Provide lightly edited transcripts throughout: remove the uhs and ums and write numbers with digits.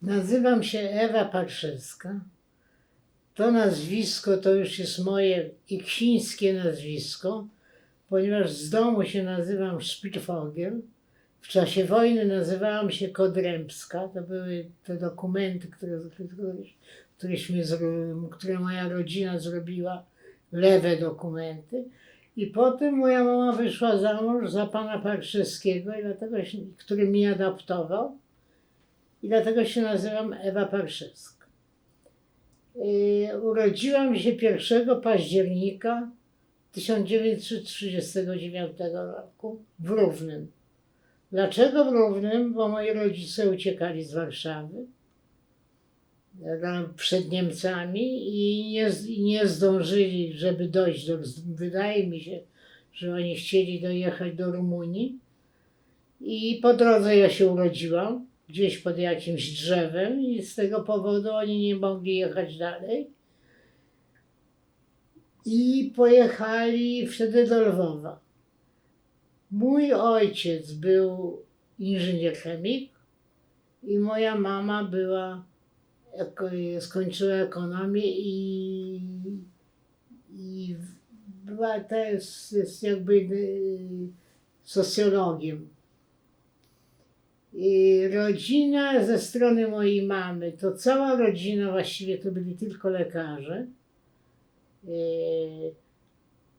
Nazywam się Ewa Parszewska. To nazwisko to już jest moje iksińskie nazwisko, ponieważ z domu się nazywam Spitzvogel. W czasie wojny nazywałam się Kodrębska. To były te dokumenty, które moja rodzina zrobiła, lewe dokumenty. I potem moja mama wyszła za mąż za pana Parszewskiego, który mnie adoptował. I dlatego się nazywam Ewa Parszewska. Urodziłam się 1 października 1939 roku w Równym. Dlaczego w Równym? Bo moi rodzice uciekali z Warszawy przed Niemcami i nie zdążyli, żeby dojść wydaje mi się, że oni chcieli dojechać do Rumunii. I po drodze ja się urodziłam, gdzieś pod jakimś drzewem i z tego powodu oni nie mogli jechać dalej. I pojechali wtedy do Lwowa. Mój ojciec był inżynier chemik i moja mama skończyła ekonomię i była też jakby socjologiem. I rodzina ze strony mojej mamy, to cała rodzina właściwie to byli tylko lekarze.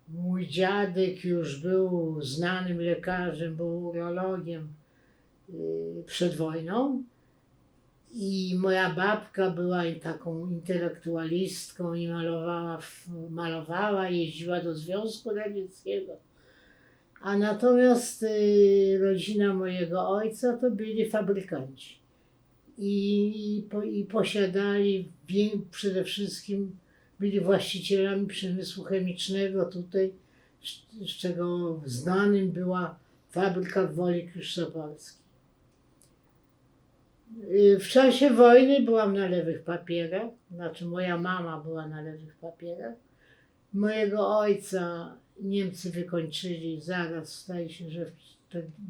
Mój dziadek już był znanym lekarzem, był urologiem przed wojną. I moja babka była taką intelektualistką i malowała, jeździła do Związku Radzieckiego. A natomiast rodzina mojego ojca to byli fabrykanci. I posiadali, przede wszystkim byli właścicielami przemysłu chemicznego tutaj, z czego znanym była fabryka w Woli Krzyżopolskiej. W czasie wojny byłam na lewych papierach, znaczy moja mama była na lewych papierach. Mojego ojca Niemcy wykończyli zaraz, zdaje się, że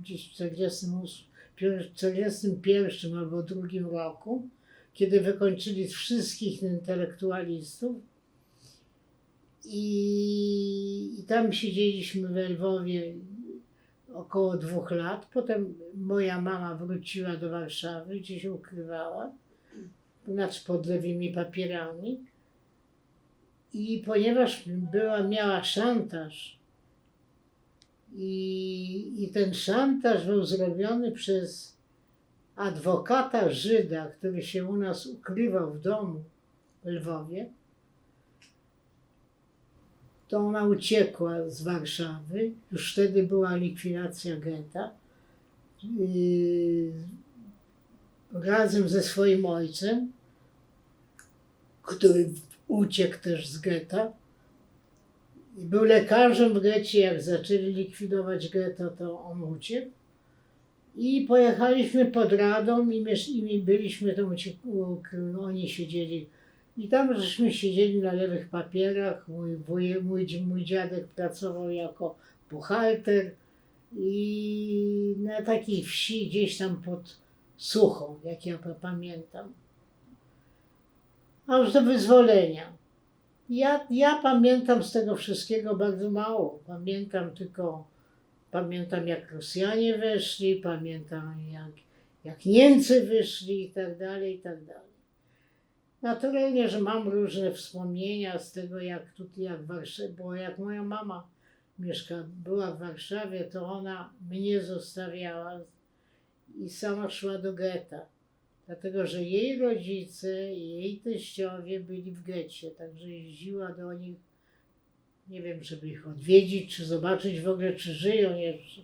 gdzieś w 1941 albo 1942 roku, kiedy wykończyli wszystkich intelektualistów. I tam siedzieliśmy we Lwowie około 2 lat. Potem moja mama wróciła do Warszawy, gdzie się ukrywała, znaczy pod lewymi papierami. I ponieważ miała szantaż i ten szantaż był zrobiony przez adwokata Żyda, który się u nas ukrywał w domu w Lwowie, to ona uciekła z Warszawy. Już wtedy była likwidacja getta. Razem ze swoim ojcem, który uciekł też z getta. Był lekarzem w getcie. Jak zaczęli likwidować getto, to on uciekł. I pojechaliśmy pod Radom i byliśmy tam, oni siedzieli. I tam żeśmy siedzieli na lewych papierach. Mój dziadek pracował jako buchalter i na takiej wsi gdzieś tam pod Suchą, jak ja pamiętam. Aż do wyzwolenia. Ja pamiętam z tego wszystkiego bardzo mało. Pamiętam jak Rosjanie weszli, pamiętam jak Niemcy wyszli i tak dalej, i tak dalej. Naturalnie, że mam różne wspomnienia z tego, bo jak moja mama była w Warszawie, to ona mnie zostawiała i sama szła do getta. Dlatego, że jej rodzice i jej teściowie byli w getcie, także jeździła do nich, nie wiem, żeby ich odwiedzić, czy zobaczyć w ogóle, czy żyją jeszcze.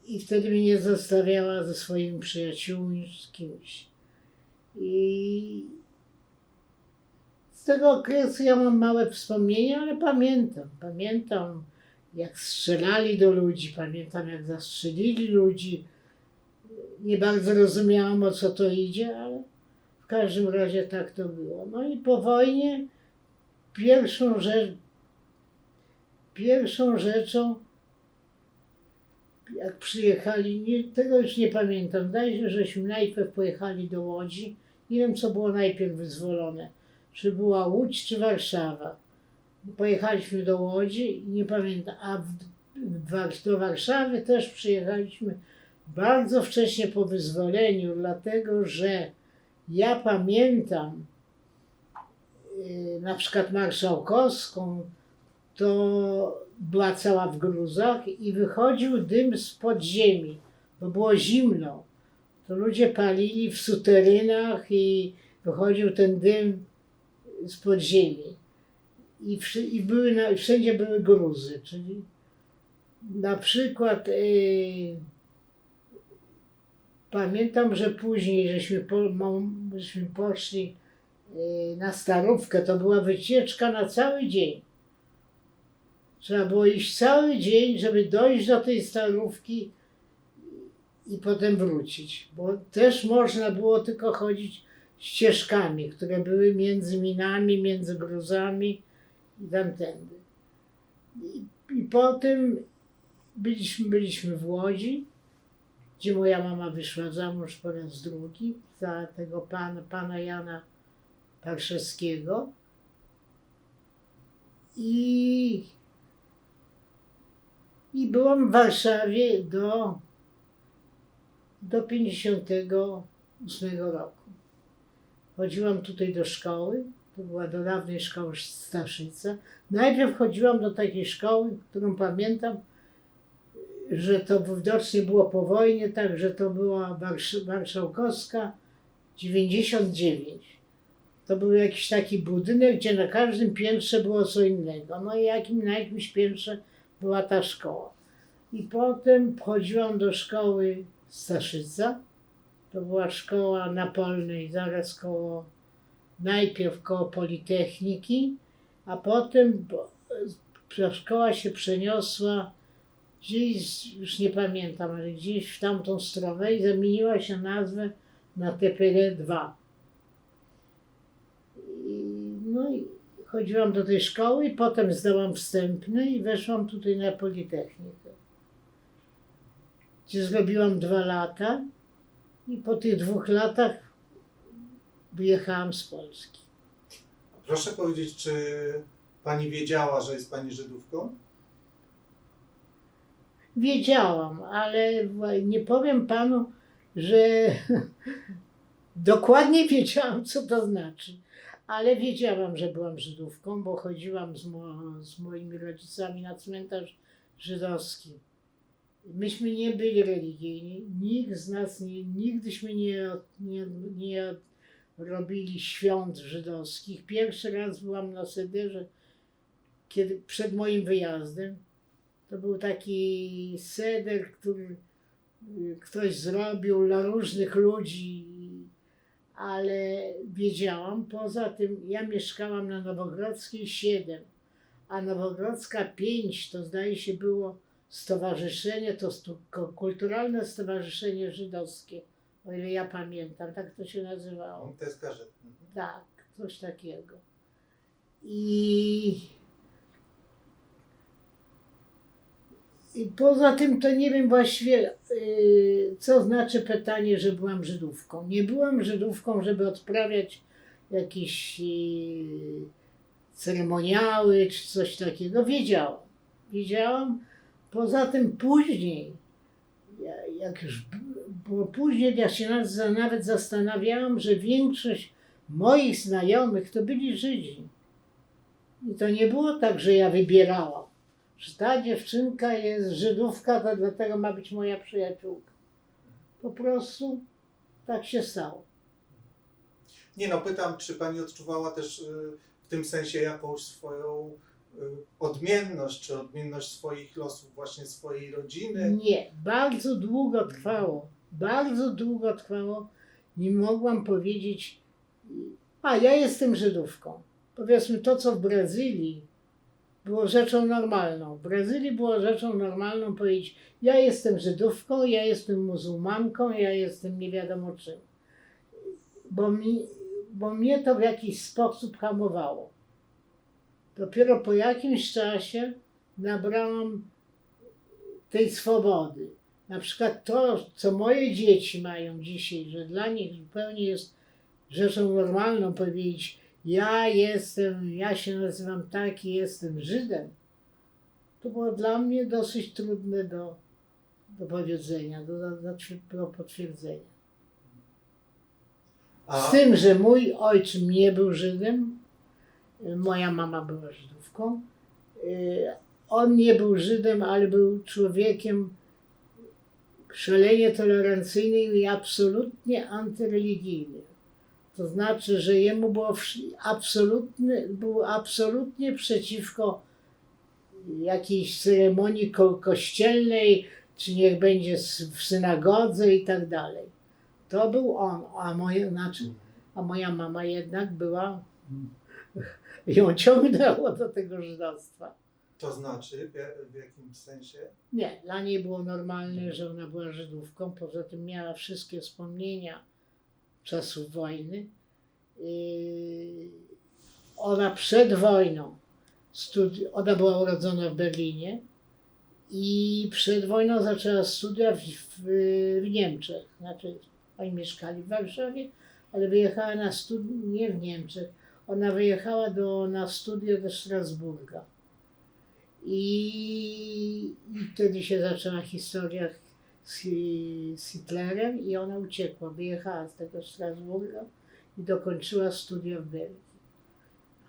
I wtedy mnie zostawiała ze swoimi przyjaciółmi, z kimś. I z tego okresu ja mam małe wspomnienia, ale pamiętam jak strzelali do ludzi, pamiętam jak zastrzelili ludzi. Nie bardzo rozumiałam, o co to idzie, ale w każdym razie tak to było. No i po wojnie pierwszą rzeczą jak przyjechali, tego już nie pamiętam, wydaje się, żeśmy najpierw pojechali do Łodzi. Nie wiem, co było najpierw wyzwolone. Czy była Łódź, czy Warszawa. Pojechaliśmy do Łodzi i nie pamiętam, a do Warszawy też przyjechaliśmy bardzo wcześnie po wyzwoleniu, dlatego że ja pamiętam na przykład Marszałkowską, to była cała w gruzach i wychodził dym z podziemi, bo było zimno. To ludzie palili w suterynach i wychodził ten dym z podziemi. I wszędzie były gruzy, czyli na przykład pamiętam, że później żeśmy poszli na Starówkę, to była wycieczka na cały dzień. Trzeba było iść cały dzień, żeby dojść do tej Starówki i potem wrócić, bo też można było tylko chodzić ścieżkami, które były między minami, między gruzami i tamtędy. I potem byliśmy w Łodzi, gdzie moja mama wyszła za mąż po raz drugi za tego pana Jana Parszewskiego. I byłam w Warszawie do 58 roku. Chodziłam tutaj do szkoły, to była do dawnej szkoły Staszica. Najpierw chodziłam do takiej szkoły, którą pamiętam, że to widocznie było po wojnie, tak, że to była Marszałkowska 99. To był jakiś taki budynek, gdzie na każdym piętrze było co innego. No i na jakimś piętrze była ta szkoła. I potem chodziłam do szkoły Staszica. To była szkoła na Polnej, zaraz najpierw koło Politechniki, a potem szkoła się przeniosła gdzieś, już nie pamiętam, ale gdzieś w tamtą stronę i zamieniła się nazwę na TPD 2. No i chodziłam do tej szkoły i potem zdałam wstępny i weszłam tutaj na Politechnikę, gdzie zrobiłam 2 lata i po tych 2 latach wyjechałam z Polski. Proszę powiedzieć, czy pani wiedziała, że jest pani Żydówką? Wiedziałam, ale nie powiem panu, że dokładnie wiedziałam, co to znaczy. Ale wiedziałam, że byłam Żydówką, bo chodziłam z moimi rodzicami na cmentarz żydowski. Myśmy nie byli religijni, nikt z nas nigdyśmy nie robili świąt żydowskich. Pierwszy raz byłam na sederze, kiedy przed moim wyjazdem. To był taki seder, który ktoś zrobił dla różnych ludzi, ale wiedziałam. Poza tym ja mieszkałam na Nowogrodzkiej 7, a Nowogrodzka 5 to zdaje się było stowarzyszenie, to kulturalne stowarzyszenie żydowskie, o ile ja pamiętam, tak to się nazywało. To jest każdy. Tak, coś takiego. I poza tym to nie wiem właściwie, co znaczy pytanie, że byłam Żydówką. Nie byłam Żydówką, żeby odprawiać jakieś ceremoniały czy coś takiego. Wiedziałam. Poza tym później, jak już było później, ja się nawet zastanawiałam, że większość moich znajomych to byli Żydzi. I to nie było tak, że ja wybierałam, że ta dziewczynka jest Żydówka, to dlatego ma być moja przyjaciółka. Po prostu tak się stało. Nie no, pytam, czy pani odczuwała też w tym sensie jakąś swoją odmienność, czy odmienność swoich losów, właśnie swojej rodziny? Nie, bardzo długo trwało. Nie mogłam powiedzieć, ja jestem Żydówką. Powiedzmy, to co w Brazylii było rzeczą normalną. W Brazylii było rzeczą normalną powiedzieć, ja jestem Żydówką, ja jestem muzułmanką, ja jestem nie wiadomo czym. Bo mnie to w jakiś sposób hamowało. Dopiero po jakimś czasie nabrałam tej swobody. Na przykład to, co moje dzieci mają dzisiaj, że dla nich zupełnie jest rzeczą normalną powiedzieć, ja się nazywam taki, jestem Żydem, to było dla mnie dosyć trudne do powiedzenia, do potwierdzenia. Z tym, że mój ojczym nie był Żydem, moja mama była Żydówką. On nie był Żydem, ale był człowiekiem szalenie tolerancyjnym i absolutnie antyreligijnym. To znaczy, że jemu był absolutnie przeciwko jakiejś ceremonii kościelnej, czy niech będzie w synagodze i tak dalej. To był on, a moja mama jednak była, ją ciągnęło do tego żydostwa. To znaczy, w jakim sensie? Nie, dla niej było normalne, że ona była Żydówką, poza tym miała wszystkie wspomnienia czasów wojny. Ona przed wojną, ona była urodzona w Berlinie i przed wojną zaczęła studia w Niemczech. Znaczy, oni mieszkali w Warszawie, ale wyjechała na studia, nie w Niemczech, ona wyjechała na studia do Strasburga. I wtedy się zaczęła historia z Hitlerem i ona uciekła, wyjechała z tego Strasburga i dokończyła studia w Belgii.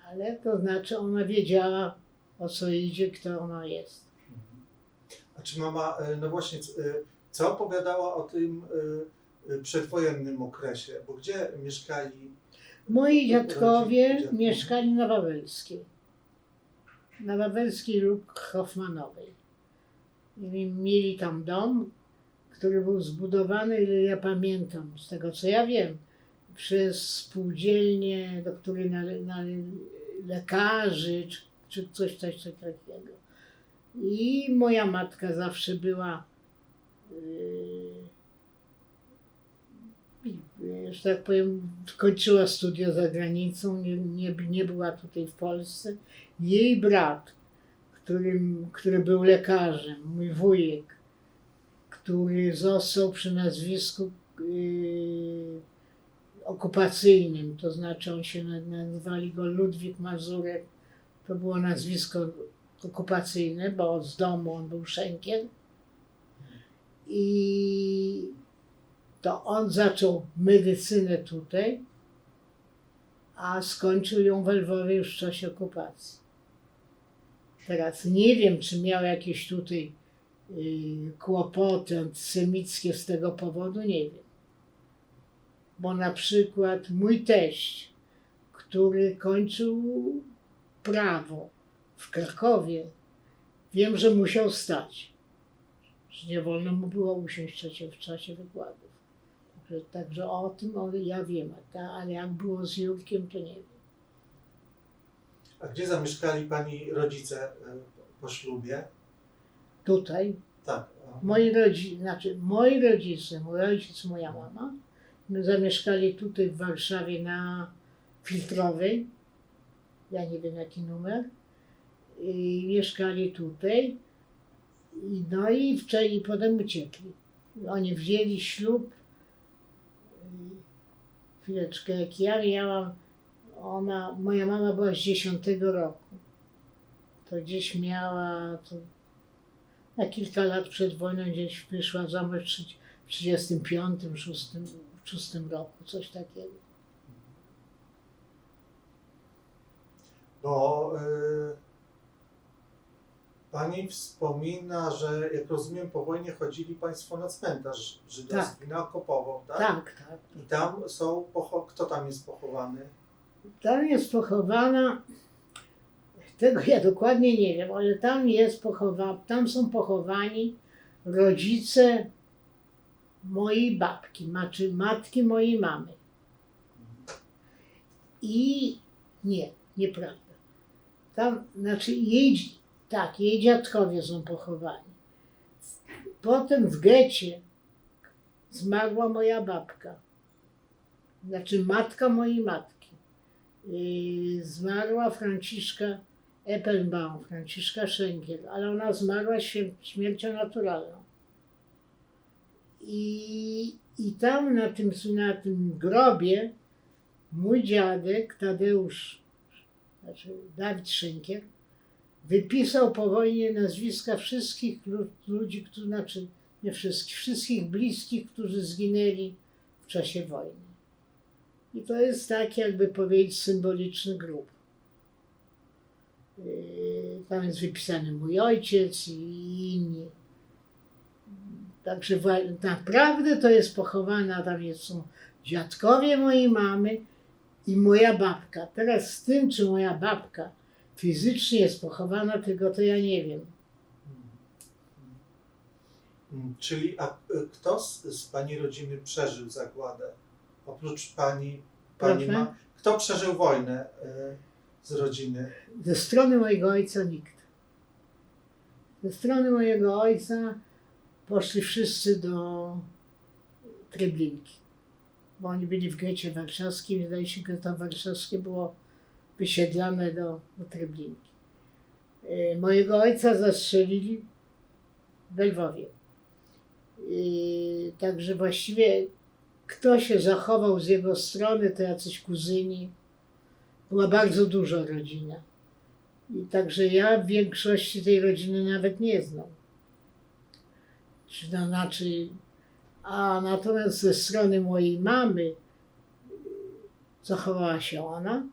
Ale to znaczy ona wiedziała, o co idzie, kto ona jest. A czy mama, no właśnie, co opowiadała o tym przedwojennym okresie? Bo gdzie mieszkali? Moi dziadkowie dziadkowie? mieszkali na Wawelskiej. Na Wawelskiej lub Hoffmanowej. I mieli tam dom, który był zbudowany, ile ja pamiętam, z tego co ja wiem, przez spółdzielnię, do której lekarzy, czy coś takiego. I moja matka zawsze była, że tak powiem, kończyła studia za granicą, nie była tutaj w Polsce. Jej brat, który był lekarzem, mój wujek, który został przy nazwisku okupacyjnym, to znaczy nazywali go Ludwik Mazurek, to było nazwisko okupacyjne, bo z domu on był Schenkel. I to on zaczął medycynę tutaj, a skończył ją w Lwowie już w czasie okupacji. Teraz nie wiem, czy miał jakieś tutaj kłopoty antysemickie z tego powodu, nie wiem. Bo na przykład mój teść, który kończył prawo w Krakowie, wiem, że musiał stać. Że nie wolno mu było usiąść w czasie wykładów. Także o tym ja wiem, ale jak było z Jurkiem, to nie wiem. A gdzie zamieszkali pani rodzice po ślubie? Tutaj Tak. moi rodzice, mój ojciec, moja mama, my zamieszkali tutaj w Warszawie na Filtrowej, ja nie wiem jaki numer, i mieszkali tutaj, no i potem uciekli. Oni wzięli ślub, chwileczkę, jak ja miałam, moja mama była z 10 roku, to gdzieś miała, na kilka lat przed wojną gdzieś wyszła za mąż w 35, 6 roku, coś takiego. Bo pani wspomina, że jak rozumiem po wojnie chodzili państwo na cmentarz żydowski, na Okopową, tak? Tak. I tam są, kto tam jest pochowany? Tam jest pochowana, tego ja dokładnie nie wiem, ale tam są pochowani rodzice mojej babki, znaczy matki mojej mamy. I nieprawda. Tam, znaczy jej dziadkowie są pochowani. Potem w getcie zmarła moja babka. Znaczy matka mojej matki. Zmarła Franciszka Eppelbaum, Franciszka Schenkel, ale ona zmarła śmiercią naturalną. I tam na tym grobie mój dziadek Tadeusz, znaczy Dawid Szynkier, wypisał po wojnie nazwiska wszystkich ludzi, którzy, znaczy nie wszystkich, wszystkich bliskich, którzy zginęli w czasie wojny. I to jest taki, jakby powiedzieć, symboliczny grób. Tam jest wypisany mój ojciec i inni. Także naprawdę to jest pochowana, tam są dziadkowie mojej mamy i moja babka. Teraz z tym, czy moja babka fizycznie jest pochowana, tego to ja nie wiem. Czyli kto z pani rodziny przeżył zagładę? Oprócz pani ma. Kto przeżył wojnę z rodziny? Ze strony mojego ojca nikt. Ze strony mojego ojca poszli wszyscy do Treblinki, bo oni byli w getcie warszawskim, zdaje się, getto warszawskie było wysiedlane do Treblinki. Mojego ojca zastrzelili w Lwowie. Także właściwie kto się zachował z jego strony, to jacyś kuzyni. Była bardzo duża rodzina. I także ja większości tej rodziny nawet nie znam. A natomiast ze strony mojej mamy zachowała się ona,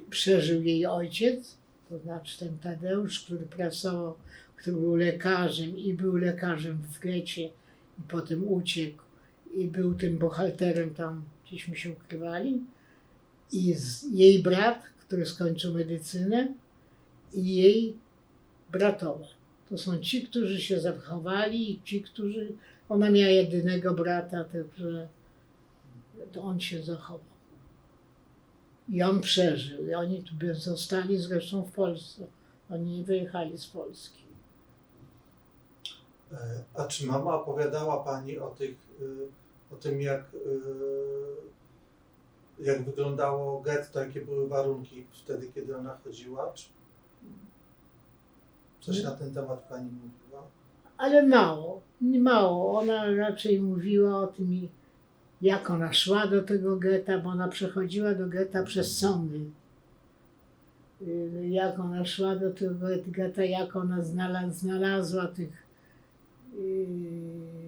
przeżył jej ojciec, to znaczy ten Tadeusz, który pracował, który był lekarzem i był lekarzem w getcie i potem uciekł i był tym bohaterem tam, gdzieśmy się ukrywali. I jej brat, który skończył medycynę i jej bratowa. To są ci, którzy się zachowali i ci, którzy... Ona miała jedynego brata, także to on się zachował. I on przeżył. I oni tu zostali zresztą w Polsce. Oni nie wyjechali z Polski. A czy mama opowiadała pani o tym, jak wyglądało getto, jakie były warunki wtedy, kiedy ona chodziła? Czy coś na ten temat pani mówiła? Ale mało. Ona raczej mówiła o tym, jak ona szła do tego getta, bo ona przechodziła do getta przez sądy. Jak ona szła do tego getta, jak ona znalazła tych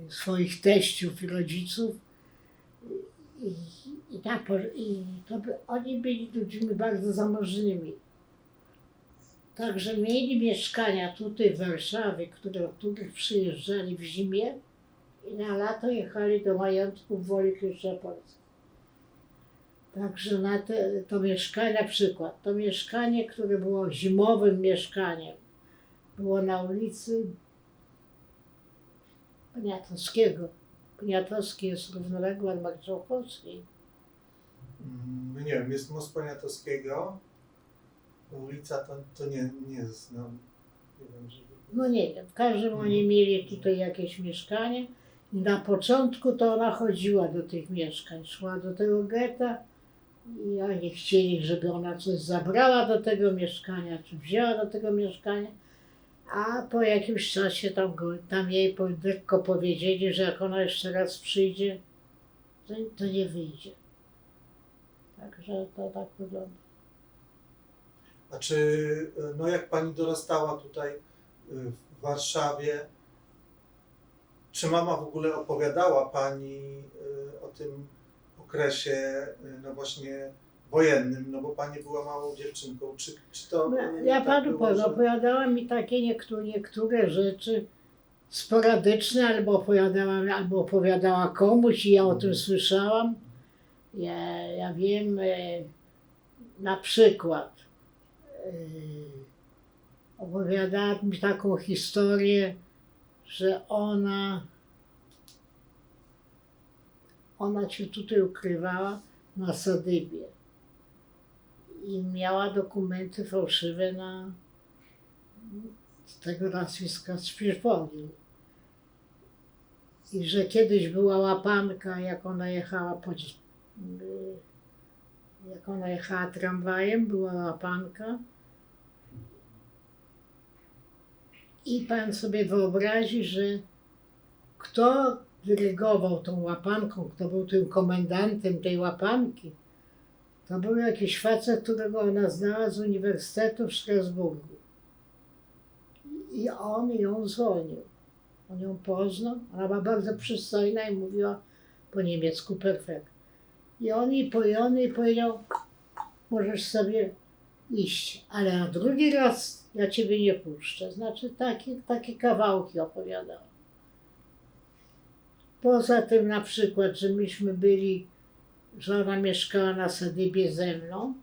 swoich teściów i rodziców. Oni byli ludźmi bardzo zamożnymi. Także mieli mieszkania tutaj w Warszawie, których przyjeżdżali w zimie i na lato jechali do majątków Woli Krzyżopolskiej. Także to mieszkanie, na przykład, to mieszkanie, które było zimowym mieszkaniem, było na ulicy Poniatowskiego. Poniatowski jest równoległy od Marszałkowskiej. Nie wiem, jest most Poniatowskiego. Ulica to nie znam. Nie wiem, żeby... No nie wiem, w każdym oni mieli tutaj jakieś mieszkanie i na początku to ona chodziła do tych mieszkań, szła do tego getta i oni chcieli, żeby ona coś zabrała do tego mieszkania, czy wzięła do tego mieszkania, a po jakimś czasie tam jej lekko powiedzieli, że jak ona jeszcze raz przyjdzie, to nie wyjdzie. Także to tak wygląda. A czy, jak pani dorastała tutaj w Warszawie, czy mama w ogóle opowiadała pani o tym okresie, właśnie wojennym, bo pani była małą dziewczynką, czy to... Ja tak panu było, powiem, że... opowiadała mi takie niektóre rzeczy sporadyczne, albo opowiadała komuś i ja o tym słyszałam. Ja wiem, na przykład opowiadała mi taką historię, że ona się tutaj ukrywała na Sadybie i miała dokumenty fałszywe z tego nazwiska Szpiżwolin. I że kiedyś była łapanka, jak ona jechała tramwajem, była łapanka. I pan sobie wyobrazi, że kto dyrygował tą łapanką, kto był tym komendantem tej łapanki, to był jakiś facet, którego ona znała z Uniwersytetu w Strasburgu. I on ją zwolnił. On ją poznał, ona była bardzo przystojna i mówiła po niemiecku perfekt. I on jej powiedział, możesz sobie iść, ale na drugi raz ja ciebie nie puszczę. Znaczy takie kawałki opowiadała. Poza tym na przykład, że myśmy byli, że ona mieszkała na Sadybie ze mną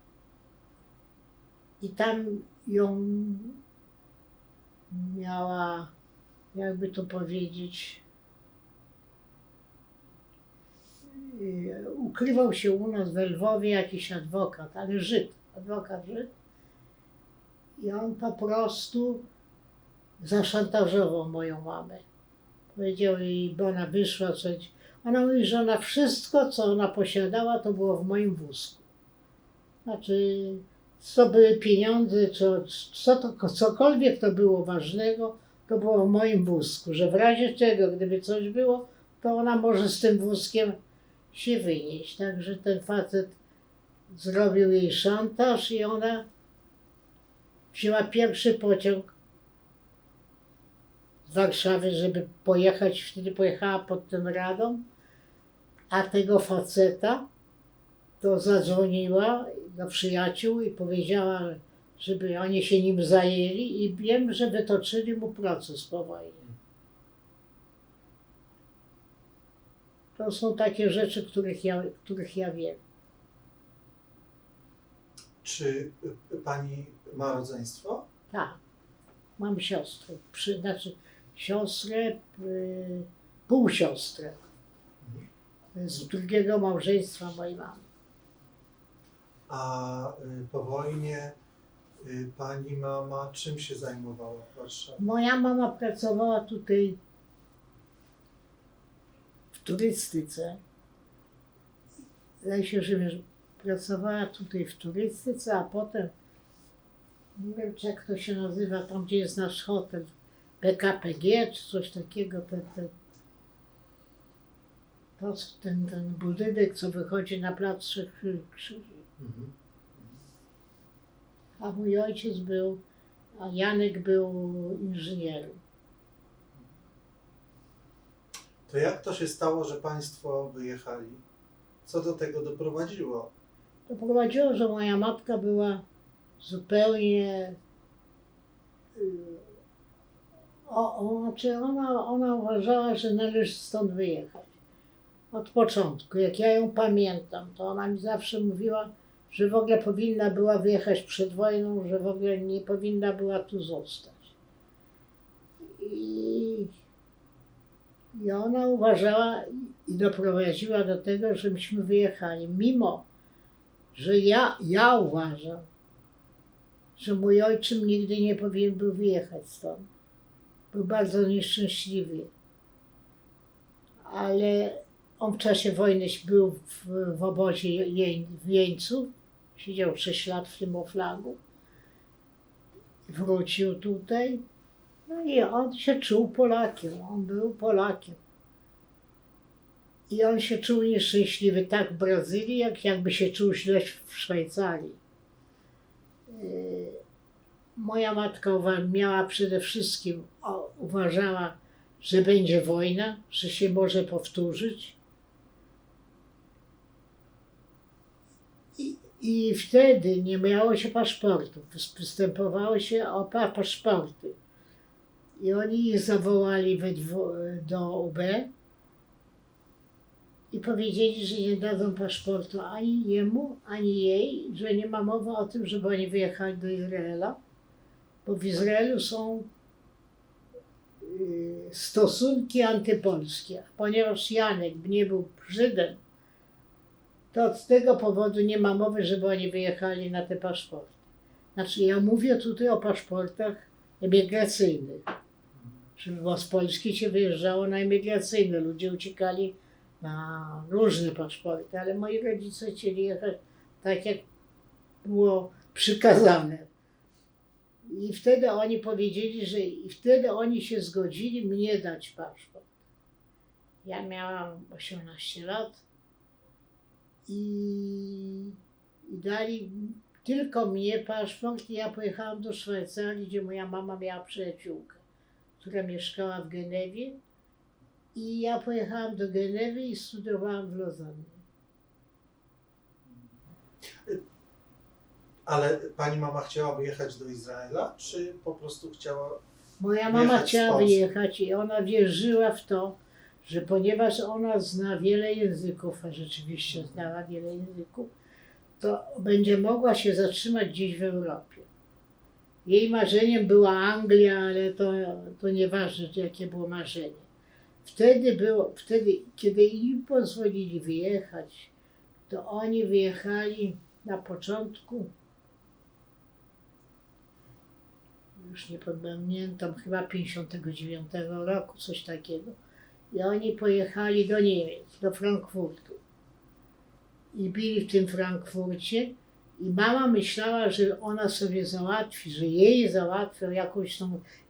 i tam ją miała, jakby to powiedzieć, ukrywał się u nas w Lwowie jakiś adwokat, ale adwokat Żyd. I on po prostu zaszantażował moją mamę. Powiedział jej, bo ona wyszła coś. Ona mówi, że ona wszystko, co ona posiadała, to było w moim wózku. Znaczy, co były pieniądze, cokolwiek to było ważnego, to było w moim wózku. Że w razie czego, gdyby coś było, to ona może z tym wózkiem się wynieść. Także ten facet zrobił jej szantaż i ona wzięła pierwszy pociąg z Warszawy, żeby pojechać, wtedy pojechała pod ten Radom, a tego faceta to zadzwoniła do przyjaciół i powiedziała, żeby oni się nim zajęli i wiem, że wytoczyli mu proces po wojnie. To są takie rzeczy, których ja wiem. Czy pani ma rodzeństwo? Tak, mam siostrę, znaczy siostrę, półsiostrę z drugiego małżeństwa mojej mamy. A po wojnie pani mama czym się zajmowała w Warszawie? Moja mama pracowała tutaj w turystyce. Zdaje się, że pracowała tutaj w turystyce, a potem, nie wiem jak to się nazywa, tam gdzie jest nasz hotel, PKPG czy coś takiego, ten budynek, co wychodzi na plac Trzech Krzyży. Mhm. A mój ojciec był, a Janek był inżynierem. To jak to się stało, że państwo wyjechali? Co do tego doprowadziło? Doprowadziło, że moja matka była zupełnie... Ona uważała, że należy stąd wyjechać. Od początku, jak ja ją pamiętam, to ona mi zawsze mówiła, że w ogóle powinna była wyjechać przed wojną, że w ogóle nie powinna była tu zostać. I ona uważała i doprowadziła do tego, żebyśmy wyjechali, mimo że ja uważam, że mój ojczym nigdy nie powinien był wyjechać stąd. Był bardzo nieszczęśliwy. Ale on w czasie wojny był w obozie w Jeńcu, siedział 6 lat w tym Oflagu, wrócił tutaj, no i on się czuł Polakiem, on był Polakiem. I on się czuł nieszczęśliwy tak w Brazylii, jakby się czuł źle w Szwajcarii. Moja matka miała przede wszystkim, uważała, że będzie wojna, że się może powtórzyć. I wtedy nie miało się paszportów, występowało się o paszporty. I oni ich zawołali do UB i powiedzieli, że nie dadzą paszportu ani jemu, ani jej, że nie ma mowy o tym, żeby oni wyjechali do Izraela, bo w Izraelu są stosunki antypolskie. Ponieważ Janek nie był Żydem, to z tego powodu nie ma mowy, żeby oni wyjechali na te paszporty. Znaczy ja mówię tutaj o paszportach emigracyjnych. Bo z Polski się wyjeżdżało na emigracyjne. Ludzie uciekali na różne paszporty, ale moi rodzice chcieli jechać tak, jak było przykazane. I wtedy oni powiedzieli, i wtedy oni się zgodzili mnie dać paszport. Ja miałam 18 lat i dali tylko mnie paszport i ja pojechałam do Szwajcarii, gdzie moja mama miała przyjaciółkę, która mieszkała w Genewie. I ja pojechałam do Genewy i studiowałam w Lozannie. Ale pani mama chciała wyjechać do Izraela, czy po prostu chciała... Moja mama Wyjechać z chciała Polski. wyjechać i ona wierzyła w to, że ponieważ ona zna wiele języków, a rzeczywiście znała wiele języków, to będzie mogła się zatrzymać gdzieś w Europie. Jej marzeniem była Anglia, ale to nieważne, jakie było marzenie. Wtedy, kiedy im pozwolili wyjechać, to oni wyjechali na początku, już nie pamiętam, chyba 59 roku, coś takiego. I oni pojechali do Niemiec, do Frankfurtu. I byli w tym Frankfurcie i mama myślała, że ona sobie załatwi, że jej załatwią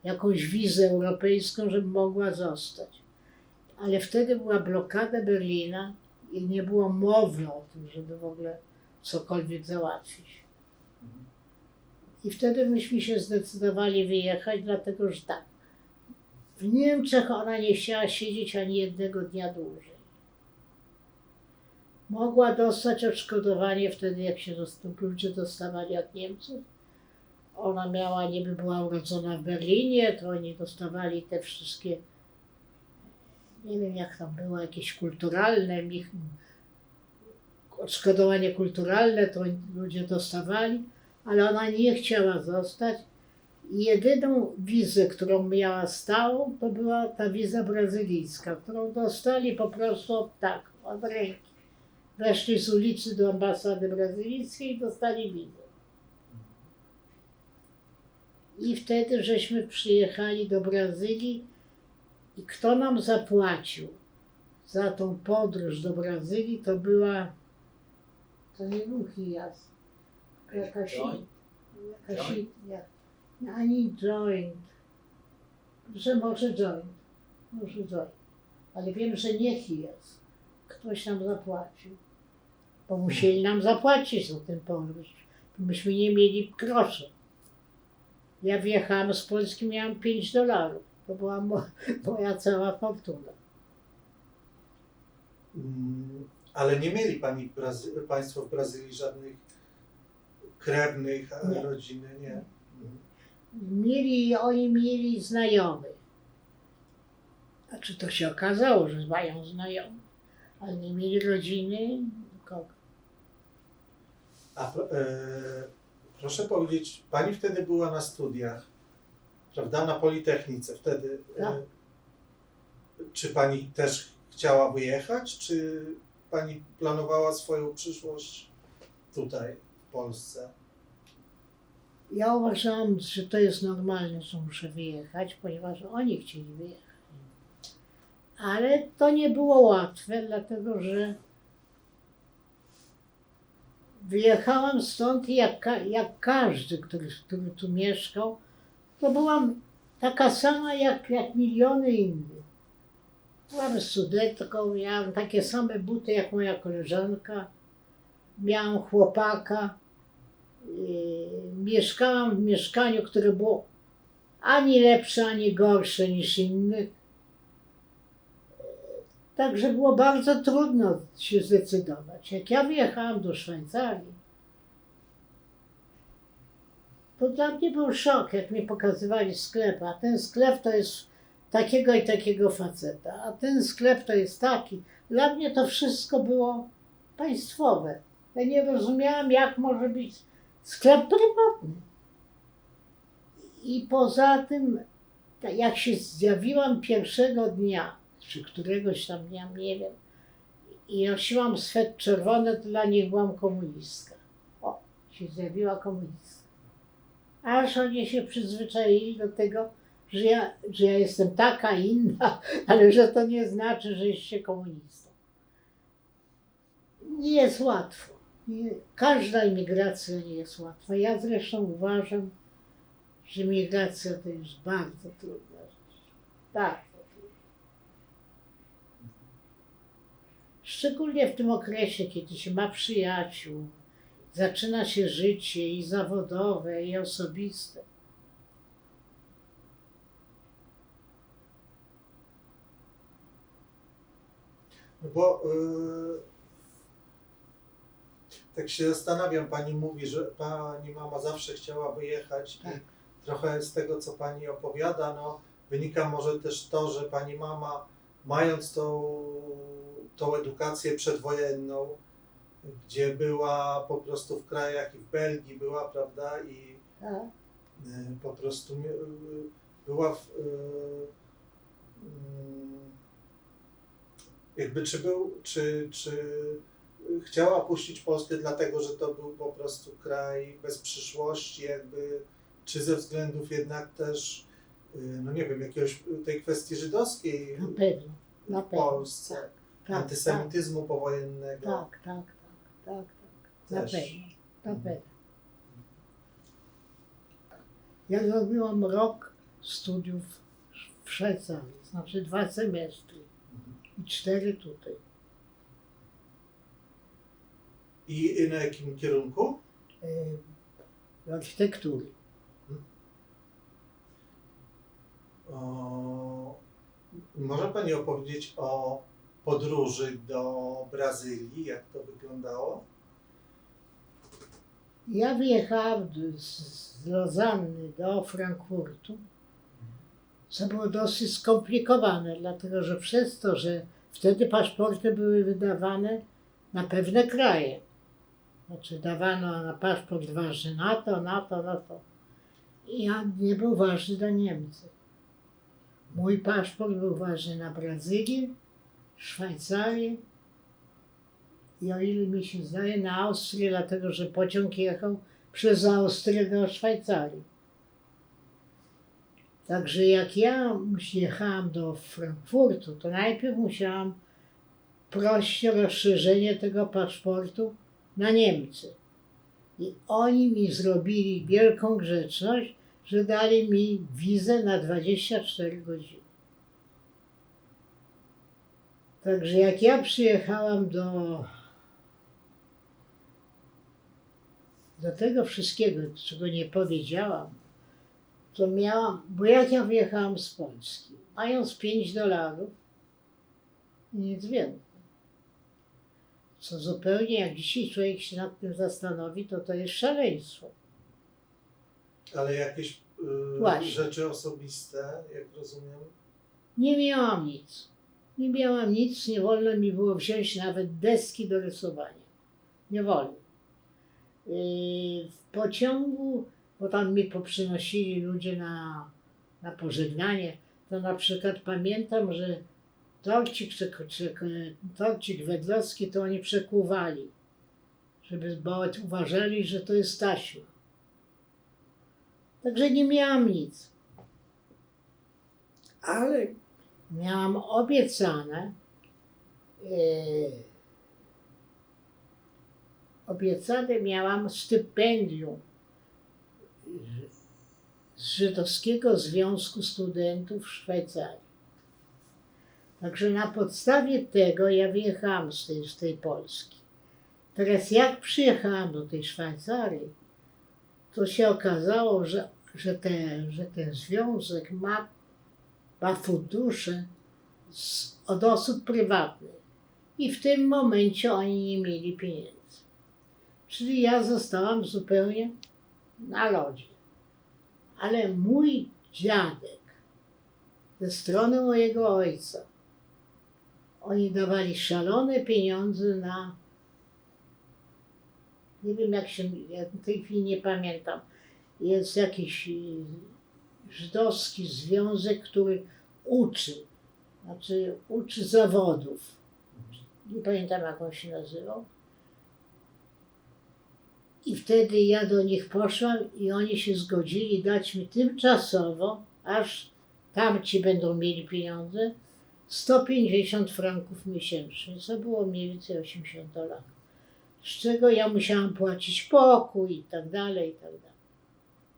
jakąś wizę europejską, żeby mogła zostać. Ale wtedy była blokada Berlina i nie było mowy o tym, żeby w ogóle cokolwiek załatwić. I wtedy myśmy się zdecydowali wyjechać, dlatego że tak, w Niemczech ona nie chciała siedzieć ani jednego dnia dłużej. Mogła dostać odszkodowanie wtedy, jak się ludzie dostawali od Niemców. Ona niby była urodzona w Berlinie, to oni dostawali te wszystkie, nie wiem jak tam było, jakieś kulturalne, odszkodowanie kulturalne, to ludzie dostawali, ale ona nie chciała zostać. I jedyną wizę, którą miała stałą, to była ta wiza brazylijska, którą dostali po prostu tak, od ręki. Weszli z ulicy do ambasady brazylijskiej i dostali wizę. I wtedy żeśmy przyjechali do Brazylii i kto nam zapłacił za tą podróż do Brazylii, to to nie był HIAS, ani joint, że może joint, ale wiem, że nie HIAS. Ktoś nam zapłacił, bo musieli nam zapłacić za ten podróż. Myśmy nie mieli grosza. Ja wjechałam z Polski, miałam $5. To była moja cała fortuna. Ale nie mieli państwo w Brazylii żadnych krewnych, Nie. rodziny, nie? Oni mieli znajomych. Znaczy to się okazało, że mają znajomych, ale nie mieli rodziny, nikogo. Proszę powiedzieć, pani wtedy była na studiach, prawda, na Politechnice wtedy. Tak. Czy pani też chciała wyjechać, czy pani planowała swoją przyszłość tutaj, w Polsce? Ja uważałam, że to jest normalne, że muszę wyjechać, ponieważ oni chcieli wyjechać. Ale to nie było łatwe, dlatego że wyjechałam stąd i jak każdy, który tu mieszkał, to byłam taka sama jak miliony innych. Byłam studentką, miałam takie same buty jak moja koleżanka, miałam chłopaka, mieszkałam w mieszkaniu, które było ani lepsze, ani gorsze niż innych. Także było bardzo trudno się zdecydować. Jak ja wyjechałam do Szwajcarii, to dla mnie był szok, jak mi pokazywali sklep, a ten sklep to jest takiego i takiego faceta, a ten sklep to jest taki. Dla mnie to wszystko było państwowe. Ja nie rozumiałam, jak może być sklep prywatny. I poza tym, jak się zjawiłam pierwszego dnia, czy któregoś tam dnia, nie wiem, i nosiłam swet czerwony, to dla nich byłam komunistka. O, się zjawiła komunistka. Aż oni się przyzwyczaili do tego, że ja jestem taka inna, ale że to nie znaczy, że jesteście komunistą. Nie jest łatwo. Każda imigracja nie jest łatwa. Ja zresztą uważam, że migracja to jest bardzo trudna rzecz. Bardzo trudna. Szczególnie w tym okresie, kiedy się ma przyjaciół, zaczyna się życie i zawodowe, i osobiste. No bo tak się zastanawiam, pani mówi, że pani mama zawsze chciała wyjechać Tak. i trochę z tego, co pani opowiada, no, wynika może też to, że pani mama, mając tą edukację przedwojenną, gdzie była po prostu w krajach i w Belgii była, prawda, i Tak. po prostu była jakby czy chciała opuścić Polskę dlatego, że to był po prostu kraj bez przyszłości, jakby, czy ze względów jednak też, no nie wiem, jakiegoś tej kwestii żydowskiej Na pewno. Na w pewno. Polsce, Tak, tak, antysemityzmu powojennego. tak. Na Też. pewno. Na pewno. Ja zrobiłam rok studiów w Szwajcarii, znaczy 2 semestry i 4 tutaj. I na jakim kierunku? Architektury. Może pani opowiedzieć o podróży do Brazylii, jak to wyglądało? Ja wyjechałam z Lozanny do Frankfurtu, co było dosyć skomplikowane, dlatego że przez to, że wtedy paszporty były wydawane na pewne kraje. Znaczy dawano na paszport ważny na to. I ja nie był ważny dla Niemcy. Mój paszport był ważny na Brazylię, Szwajcarię i o ile mi się zdaje na Austrię, dlatego że pociąg jechał przez Austrię do Szwajcarii. Także jak ja jechałam do Frankfurtu, to najpierw musiałam prosić o rozszerzenie tego paszportu na Niemcy. I oni mi zrobili wielką grzeczność, że dali mi wizę na 24 godziny. Także jak ja przyjechałam do tego wszystkiego, czego nie powiedziałam, to miałam, bo jak ja wyjechałam z Polski, mając $5 i nic więcej. Co zupełnie, jak dzisiaj człowiek się nad tym zastanowi, to jest szaleństwo. Ale jakieś Właśnie. rzeczy osobiste, jak rozumiem? Nie miałam nic. Nie miałam nic, nie wolno mi było wziąć nawet deski do rysowania. Nie wolno. W pociągu, bo tam mi poprzynosili ludzie na pożegnanie, to na przykład pamiętam, że torcik wedlowski to oni przekuwali, bo uważali, że to jest taśma. Także nie miałam nic. Ale miałam obiecane miałam stypendium z Żydowskiego Związku Studentów w Szwajcarii. Także na podstawie tego ja wyjechałam z tej Polski. Teraz jak przyjechałam do tej Szwajcarii, to się okazało, że ten związek ma fundusze od osób prywatnych. I w tym momencie oni nie mieli pieniędzy. Czyli ja zostałam zupełnie na lodzie. Ale mój dziadek ze strony mojego ojca, oni dawali szalone pieniądze na, nie wiem jak się, ja w tej chwili nie pamiętam, jest jakiś żydowski związek, który uczy zawodów. Nie pamiętam jak on się nazywał. I wtedy ja do nich poszłam i oni się zgodzili dać mi tymczasowo, aż tamci będą mieli pieniądze, 150 franków miesięcznie, co było mniej więcej $80. Z czego ja musiałam płacić pokój i tak dalej,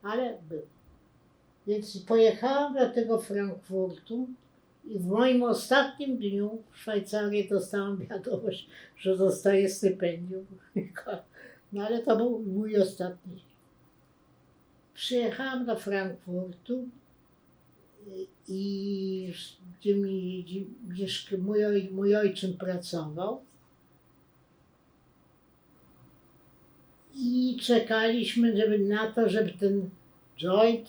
Ale było. Więc pojechałam do tego Frankfurtu I w moim ostatnim dniu w Szwajcarii dostałam wiadomość, że dostaję stypendium. No ale to był mój ostatni dzień. Przyjechałam do Frankfurtu i gdzie mój ojczym pracował. I czekaliśmy na to, żeby ten joint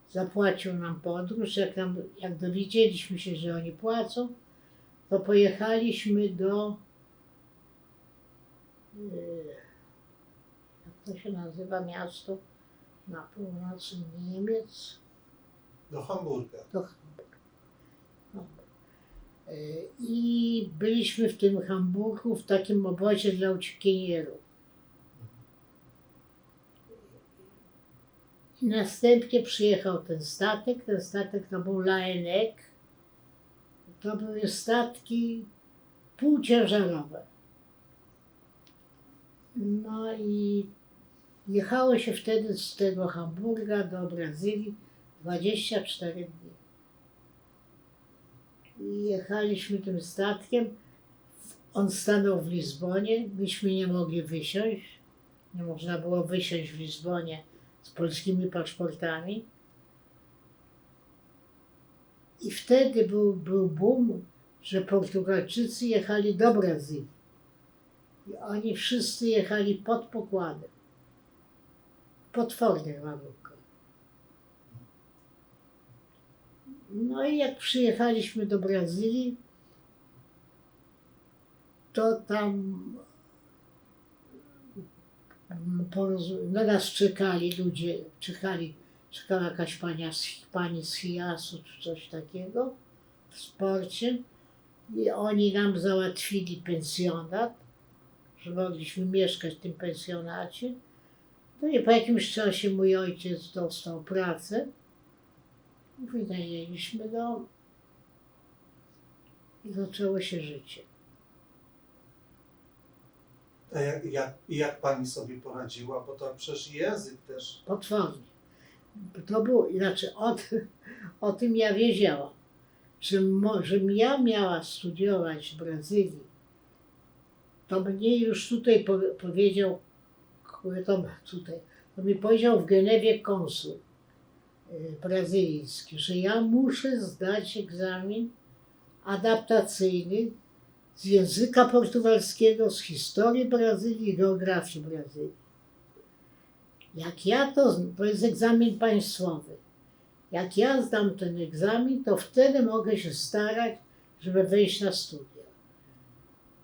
zapłacił nam podróż. Jak dowiedzieliśmy się, że oni płacą, to pojechaliśmy do, jak to się nazywa miasto na północy Niemiec? Do Hamburga. Do Hamburga. I byliśmy w tym Hamburgu w takim obozie dla uciekinierów. I następnie przyjechał ten statek to był Laineck. To były statki półciężarowe. No i jechało się wtedy z tego Hamburga do Brazylii 24 dni. I jechaliśmy tym statkiem. On stanął w Lizbonie, myśmy nie mogli wysiąść. Nie można było wysiąść w Lizbonie z polskimi paszportami. I wtedy był boom, że Portugalczycy jechali do Brazylii. I oni wszyscy jechali pod pokładem. W potwornych warunkach. No i jak przyjechaliśmy do Brazylii, to tam na nas czekali ludzie, czekała jakaś pani z Hiasu czy coś takiego w sporcie i oni nam załatwili pensjonat, że mogliśmy mieszkać w tym pensjonacie. No i po jakimś czasie mój ojciec dostał pracę i wynajęliśmy dom i zaczęło się życie. A jak pani sobie poradziła? Bo to przecież język też. Potwornie. To było, inaczej o tym ja wiedziałam, żebym ja miała studiować w Brazylii, to mnie już tutaj powiedział, to mi powiedział w Genewie konsul brazylijski, że ja muszę zdać egzamin adaptacyjny z języka portugalskiego, z historii Brazylii i geografii Brazylii. Jak ja to jest egzamin państwowy, jak ja zdam ten egzamin, to wtedy mogę się starać, żeby wejść na studia.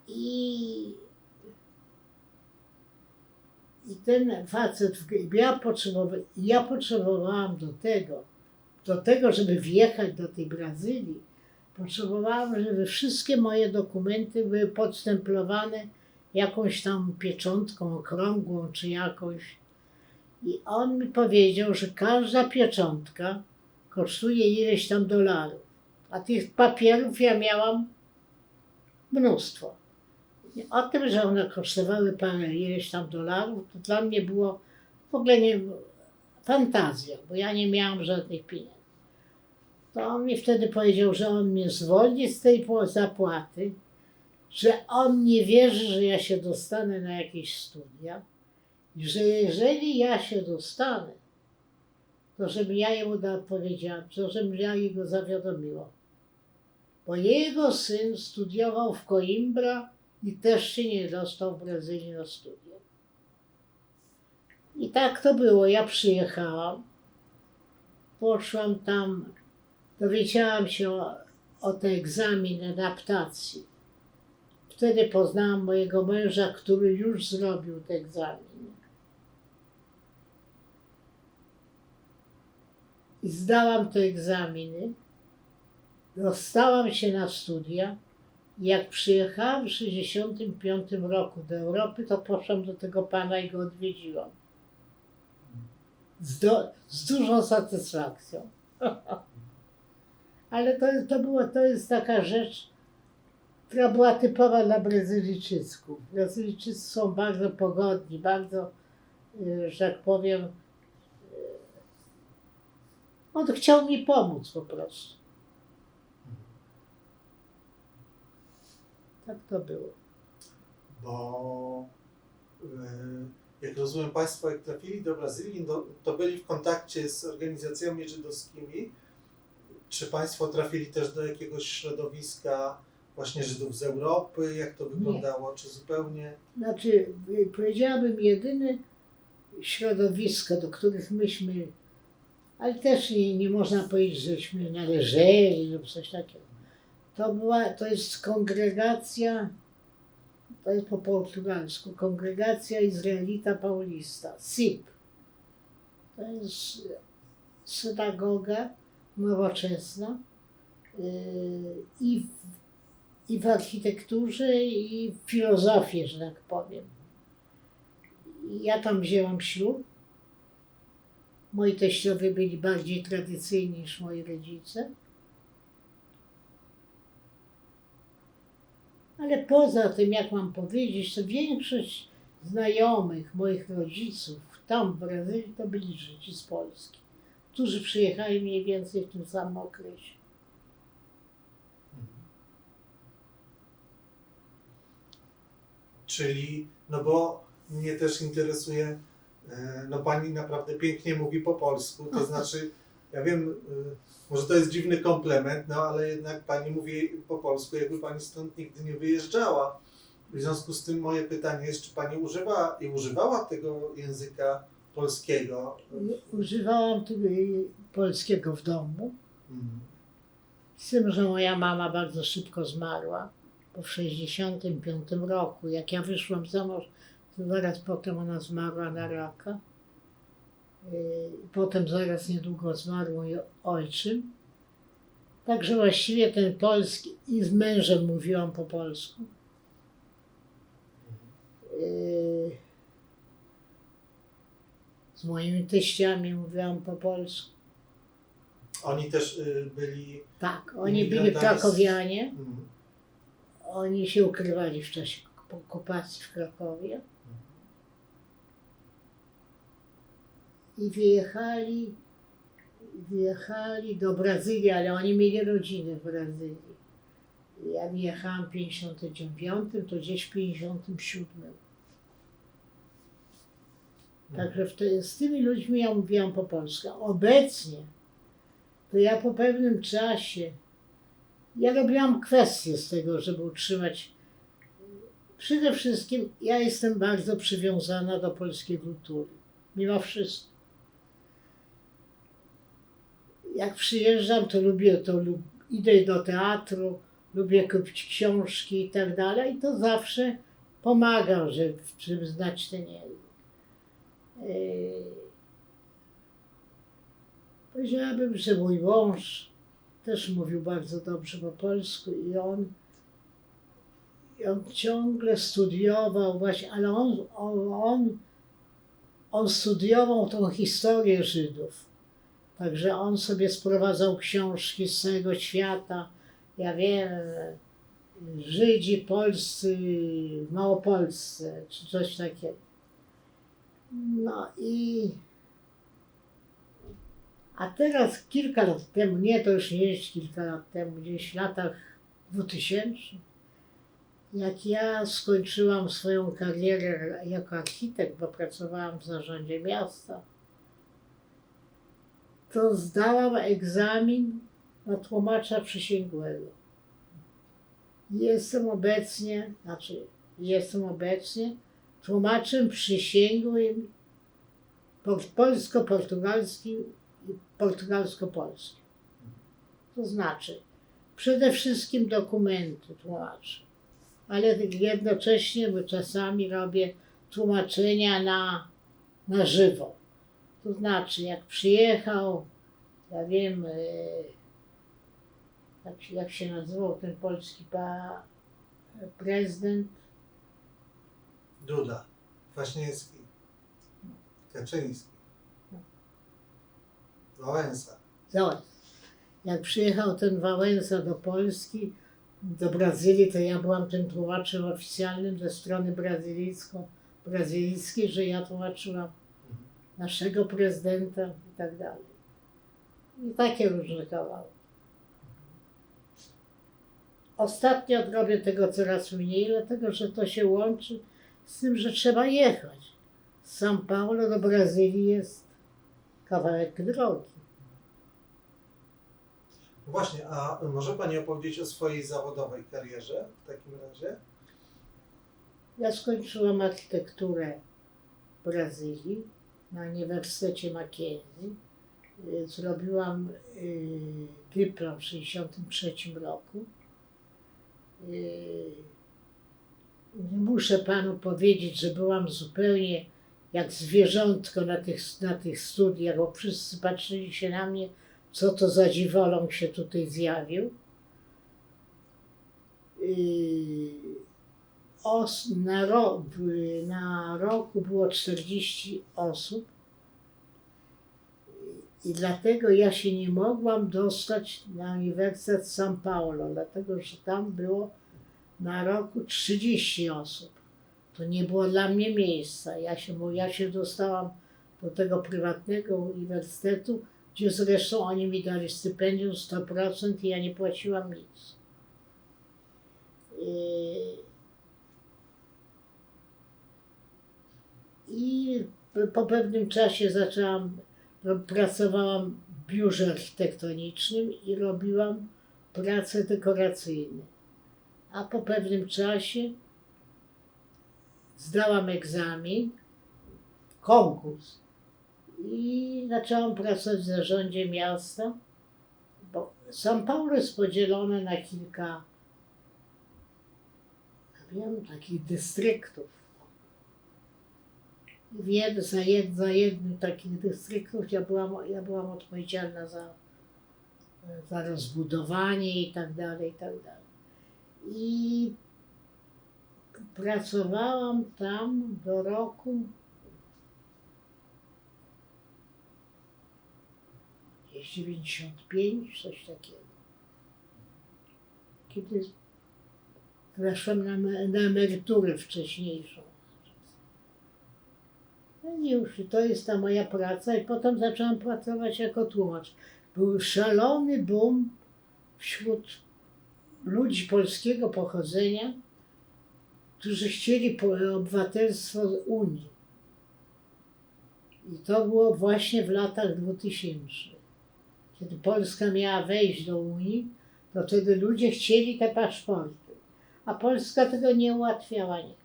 I ten facet, ja potrzebowałam do tego, żeby wjechać do tej Brazylii, potrzebowałam, żeby wszystkie moje dokumenty były podstemplowane jakąś tam pieczątką okrągłą czy jakąś. I on mi powiedział, że każda pieczątka kosztuje ileś tam dolarów. A tych papierów ja miałam mnóstwo. I o tym, że one kosztowały ileś tam dolarów, to dla mnie było w ogóle fantazja, bo ja nie miałam żadnych pieniędzy. To on mi wtedy powiedział, że on mnie zwolni z tej zapłaty, że on nie wierzy, że ja się dostanę na jakieś studia i że jeżeli ja się dostanę, to żebym ja jemu powiedziała, to żebym ja jego zawiadomiła. Bo jego syn studiował w Coimbra i też się nie dostał w Brazylii na studia. I tak to było. Ja przyjechałam, poszłam tam, dowiedziałam się o ten egzamin adaptacji. Wtedy poznałam mojego męża, który już zrobił ten egzamin. I zdałam te egzaminy, dostałam się na studia. Jak przyjechałam w 1965 roku do Europy, to poszłam do tego pana i go odwiedziłam. Z dużą satysfakcją. Ale to jest taka rzecz, która była typowa dla Brazylijczyków. Brazylijczycy są bardzo pogodni, bardzo, że tak powiem, on chciał mi pomóc po prostu. Tak to było. Bo jak rozumiem, Państwo jak trafili do Brazylii, to byli w kontakcie z organizacjami żydowskimi. Czy Państwo trafili też do jakiegoś środowiska właśnie Żydów z Europy? Jak to wyglądało? Czy zupełnie? Znaczy, powiedziałabym, jedyne środowisko, do których myśmy, ale też nie można powiedzieć, żeśmy należeli lub coś takiego. To jest kongregacja, to jest po portugalsku, Kongregacja Izraelita Paulista, SIP. To jest synagoga nowoczesna i w architekturze, i w filozofii, że tak powiem. Ja tam wzięłam ślub. Moi teściowie byli bardziej tradycyjni niż moi rodzice. Ale poza tym, jak mam powiedzieć, to większość znajomych moich rodziców tam w Brazylii to byli Żydzi z Polski, którzy przyjechali mniej więcej w tym samym okresie. Czyli, no bo mnie też interesuje, no Pani naprawdę pięknie mówi po polsku, to znaczy, ja wiem, może to jest dziwny komplement, no ale jednak Pani mówi po polsku, jakby Pani stąd nigdy nie wyjeżdżała. W związku z tym moje pytanie jest, czy Pani używała tego języka polskiego? Używałam tego polskiego w domu, z tym, że moja mama bardzo szybko zmarła, bo w 1965 roku, jak ja wyszłam za mąż, to zaraz potem ona zmarła na raka. Potem zaraz niedługo zmarł mój ojczym. Także właściwie ten polski, i z mężem mówiłam po polsku. Z moimi teściami mówiłam po polsku. Oni też byli... Tak, oni byli imigrantami krakowianie. Oni się ukrywali w czasie okupacji w Krakowie. I wyjechali do Brazylii, ale oni mieli rodziny w Brazylii. Ja wyjechałam w 59, to gdzieś w 57. Także z tymi ludźmi ja mówiłam po polsku. Obecnie to ja po pewnym czasie, ja robiłam kwestię z tego, żeby utrzymać. Przede wszystkim ja jestem bardzo przywiązana do polskiej kultury. Mimo wszystko. Jak przyjeżdżam, to idę do teatru, lubię kupić książki i tak dalej. I to zawsze pomaga, żeby znać ten język. Powiedziałabym, że mój mąż też mówił bardzo dobrze po polsku i on ciągle studiował właśnie, ale on studiował tą historię Żydów. Także on sobie sprowadzał książki z całego świata. Ja wiem, Żydzi polscy w Małopolsce, czy coś takiego. No i... A teraz kilka lat temu, nie, to już nie jest kilka lat temu, gdzieś w latach 2000, jak ja skończyłam swoją karierę jako architekt, bo pracowałam w zarządzie miasta, to zdałam egzamin na tłumacza przysięgłego. Jestem obecnie tłumaczem przysięgłym polsko-portugalskim i portugalsko-polskim. To znaczy, przede wszystkim dokumenty tłumaczę, ale jednocześnie, bo czasami robię tłumaczenia na żywo. To znaczy, jak przyjechał, ja wiem, jak się nazywał ten polski prezydent? Duda, Kwaśniewski, Kaczyński, Wałęsa. Jak przyjechał ten Wałęsa do Polski, do Brazylii, to ja byłam tym tłumaczem oficjalnym ze strony brazylijskiej, że ja tłumaczyłam naszego prezydenta i tak dalej. I takie różne kawałki. Ostatnio robię tego coraz mniej, dlatego że to się łączy z tym, że trzeba jechać. Z São Paulo do Brazylii jest kawałek drogi. Właśnie, a może Pani opowiedzieć o swojej zawodowej karierze w takim razie? Ja skończyłam architekturę w Brazylii na Uniwersytecie Mackenzie. Zrobiłam dyplom w 1963 roku. Nie muszę panu powiedzieć, że byłam zupełnie jak zwierzątko na tych studiach, bo wszyscy patrzyli się na mnie, co to za dziwoląg się tutaj zjawił. Na roku było 40 osób i dlatego ja się nie mogłam dostać na Uniwersytet São Paulo, dlatego że tam było na roku 30 osób. To nie było dla mnie miejsca. Ja się dostałam do tego prywatnego uniwersytetu, gdzie zresztą oni mi dali stypendium 100% i ja nie płaciłam nic. I po pewnym czasie pracowałam w biurze architektonicznym i robiłam prace dekoracyjne. A po pewnym czasie zdałam egzamin, konkurs i zaczęłam pracować w zarządzie miasta, bo São Paulo jest podzielone na kilka, takich dystryktów. Za jednym takich dystryktów ja byłam odpowiedzialna za rozbudowanie i tak dalej, i tak dalej. I pracowałam tam do roku 95, coś takiego. Kiedy weszłam na emeryturę wcześniejszą. No i już to jest ta moja praca i potem zaczęłam pracować jako tłumacz. Był szalony boom wśród ludzi polskiego pochodzenia, którzy chcieli obywatelstwo z Unii. I to było właśnie w latach 2000. Kiedy Polska miała wejść do Unii, to wtedy ludzie chcieli te paszporty, a Polska tego nie ułatwiała. Nie.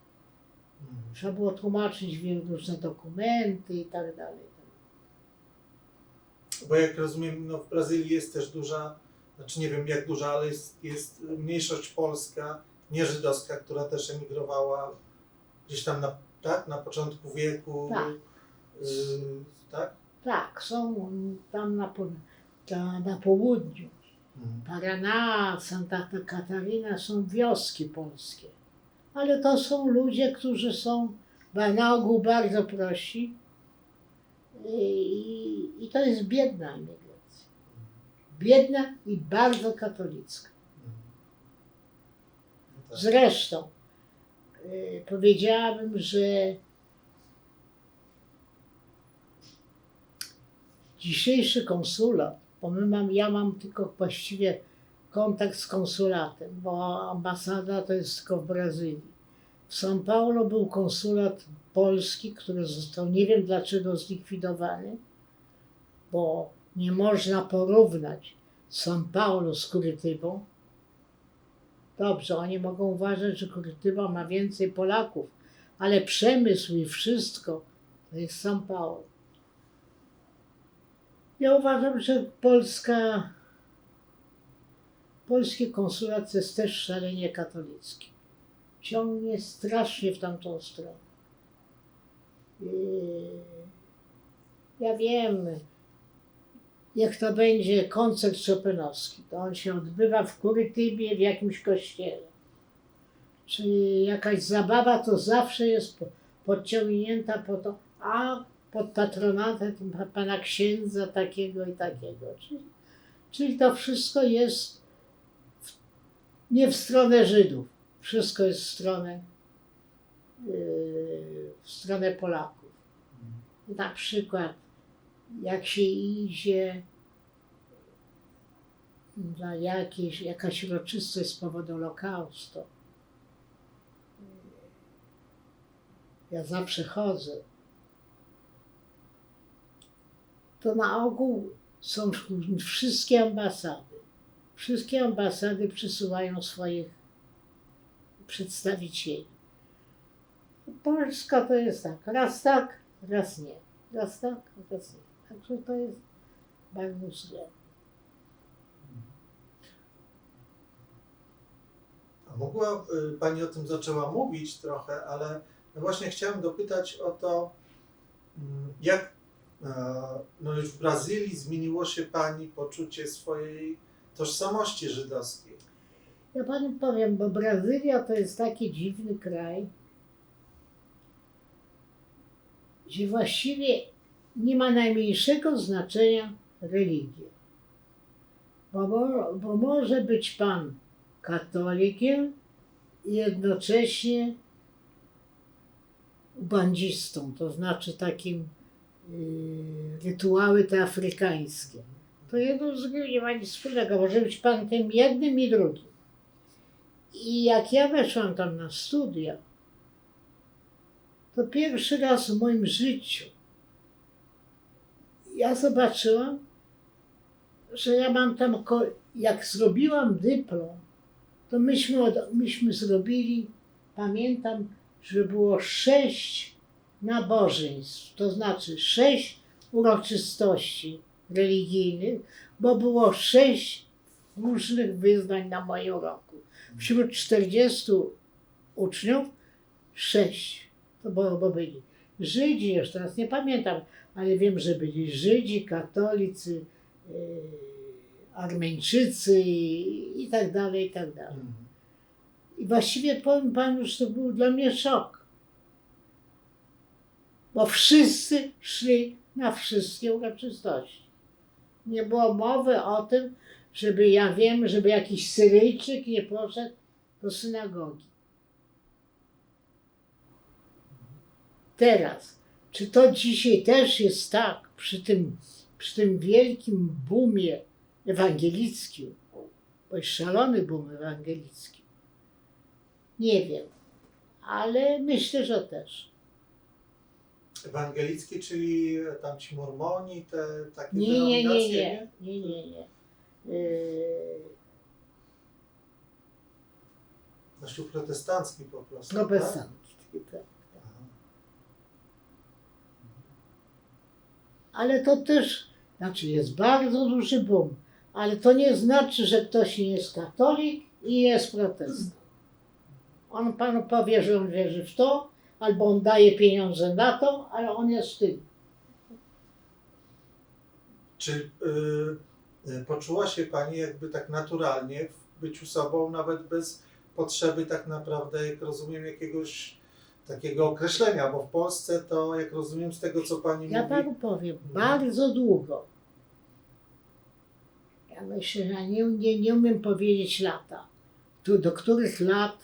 Trzeba było tłumaczyć różne dokumenty i tak dalej. Bo jak rozumiem, no w Brazylii jest też duża, znaczy nie wiem jak duża, ale jest mniejszość polska, nie żydowska, która też emigrowała gdzieś tam na początku wieku. Tak. Tak? Tak, są tam na południu. Paraná, Santa Catarina są wioski polskie. Ale to są ludzie, którzy są na ogół bardzo prości i to jest biedna emigracja. Biedna i bardzo katolicka. No tak. Zresztą powiedziałabym, że dzisiejszy konsulat, bo ja mam tylko właściwie kontakt z konsulatem, bo ambasada to jest tylko w Brazylii. W São Paulo był konsulat polski, który został, nie wiem dlaczego, zlikwidowany, bo nie można porównać São Paulo z Kurytybą. Dobrze, oni mogą uważać, że Kurytyba ma więcej Polaków, ale przemysł i wszystko to jest São Paulo. Ja uważam, że polski konsulat jest też szalenie katolicki. Ciągnie strasznie w tamtą stronę. Ja wiem, jak to będzie koncert chopinowski, to on się odbywa w Kurytybie w jakimś kościele. Czyli jakaś zabawa to zawsze jest podciągnięta po to, a pod patronatem pana księdza takiego i takiego. Czyli to wszystko jest nie w stronę Żydów, wszystko jest w stronę Polaków. Na przykład jak się idzie jakaś uroczystość z powodu Holokaustu. Ja zawsze chodzę. To na ogół są wszystkie ambasady. Wszystkie ambasady przysyłają swoich przedstawicieli. Polska to jest tak, raz nie. Raz tak, raz nie. Także to jest bardzo źle. A mogła Pani o tym zaczęła mówić trochę, ale no właśnie chciałem dopytać o to, jak no już w Brazylii zmieniło się Pani poczucie swojej tożsamości żydowskiej. Ja panu powiem, bo Brazylia to jest taki dziwny kraj, gdzie właściwie nie ma najmniejszego znaczenia religia. Bo może być pan katolikiem i jednocześnie ubandzistą, to znaczy takim rytuały te afrykańskie. To jedno z drugim nie ma nic wspólnego. Może być pan tym jednym i drugim. I jak ja weszłam tam na studia, to pierwszy raz w moim życiu ja zobaczyłam, że ja mam tam, jak zrobiłam dyplom, to myśmy zrobili, pamiętam, że było 6 nabożeństw, to znaczy 6 uroczystości religijnych, bo było 6 różnych wyznań na moim roku. Wśród 40 uczniów 6, bo byli Żydzi, już teraz nie pamiętam, ale wiem, że byli Żydzi, katolicy, Armeńczycy i tak dalej, i tak dalej. I właściwie powiem panu, że to był dla mnie szok. Bo wszyscy szli na wszystkie uroczystości. Nie było mowy o tym, żeby jakiś Syryjczyk nie poszedł do synagogi. Teraz, czy to dzisiaj też jest tak, przy tym wielkim boomie ewangelickim, bo jest szalony boom ewangelicki? Nie wiem, ale myślę, że też. Ewangelickie, czyli tam ci mormoni, te takie Nie. denominacje? Nie. Kościół protestancki po prostu. Protestancki, tak. Ale to też, znaczy jest bardzo duży boom, ale to nie znaczy, że ktoś nie jest katolik i jest protestant. On panu powie, że on wierzy w to, albo on daje pieniądze na to, ale on jest tym. Czy poczuła się Pani jakby tak naturalnie w byciu sobą, nawet bez potrzeby tak naprawdę, jak rozumiem, jakiegoś takiego określenia, bo w Polsce to, jak rozumiem z tego, co Pani Ja mówi... panu powiem, bardzo długo. Ja myślę, że nie umiem powiedzieć lata. Do których lat,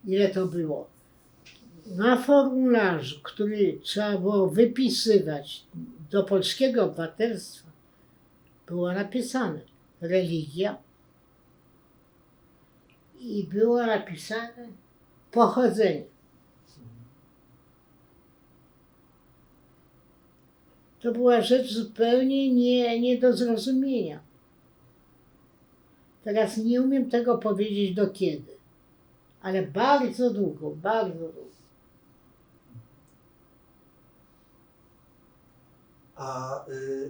ile to było. Na formularzu, który trzeba było wypisywać do polskiego obywatelstwa, było napisane religia i było napisane pochodzenie. To była rzecz zupełnie nie do zrozumienia. Teraz nie umiem tego powiedzieć do kiedy, ale bardzo długo, bardzo długo. A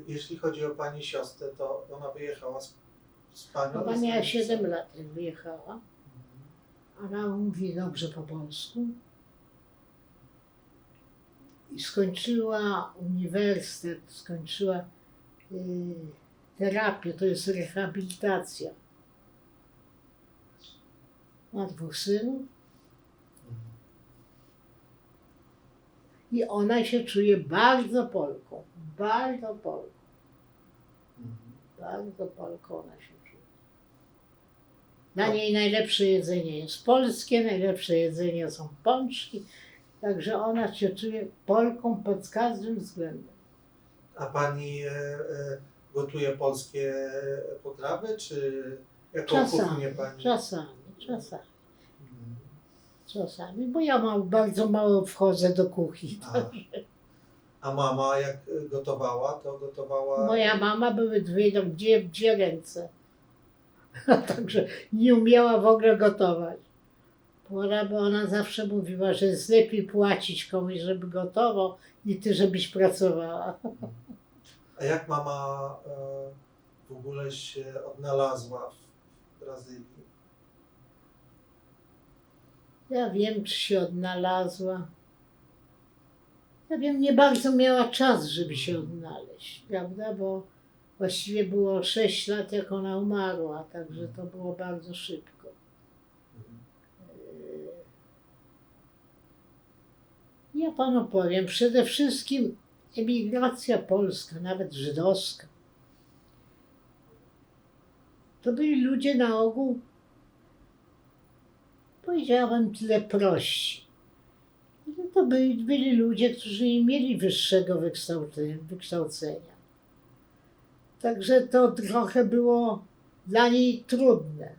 jeśli chodzi o Pani siostrę, to ona wyjechała z Panią? Ona miała 7 lat, jak wyjechała. Ona mówi dobrze po polsku. I skończyła uniwersytet, skończyła terapię, to jest rehabilitacja. Ma 2 synów. I ona się czuje bardzo Polką. Bardzo Polką. Bardzo Polką ona się czuje. Dla niej najlepsze jedzenie jest polskie, najlepsze jedzenie są pączki. Także ona się czuje Polką pod każdym względem. A Pani gotuje polskie potrawy, czy jako Czasami, kuchnię pani? czasami. Mm. Czasami, bo ja bardzo mało wchodzę do kuchni. A, a mama jak gotowała, to gotowała... Moja mama były dwie ręce. Także nie umiała w ogóle gotować. Bo ona zawsze mówiła, że jest lepiej płacić komuś, żeby gotował, i ty, żebyś pracowała. A jak mama w ogóle się odnalazła w Brazylii? Ja wiem, czy się odnalazła. Ja wiem, nie bardzo miała czas, żeby się odnaleźć, prawda? Bo właściwie było 6 lat, jak ona umarła, także to było bardzo szybko. Ja panu powiem, przede wszystkim emigracja polska, nawet żydowska. To byli ludzie na ogół, powiedziałabym, tyle prości. To byli ludzie, którzy nie mieli wyższego wykształcenia. Także to trochę było dla niej trudne.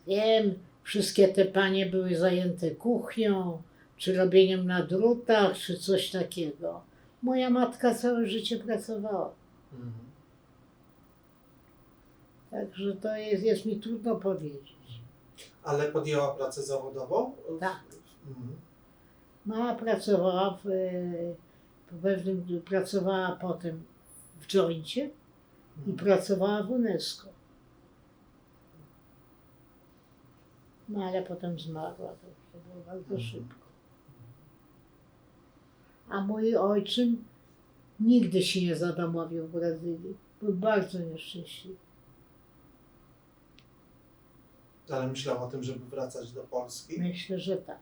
Wiem, wszystkie te panie były zajęte kuchnią, czy robieniem na drutach, czy coś takiego. Moja matka całe życie pracowała. Mhm. Także to jest mi trudno powiedzieć. Ale podjęła pracę zawodową? Tak. Mhm. Mama pracowała pracowała potem w Joincie i pracowała w UNESCO. No ale potem zmarła, to było bardzo szybko. A mój ojczym nigdy się nie zadomowił w Brazylii. Był bardzo nieszczęśliwy. Ale myślał o tym, żeby wracać do Polski? Myślę, że tak.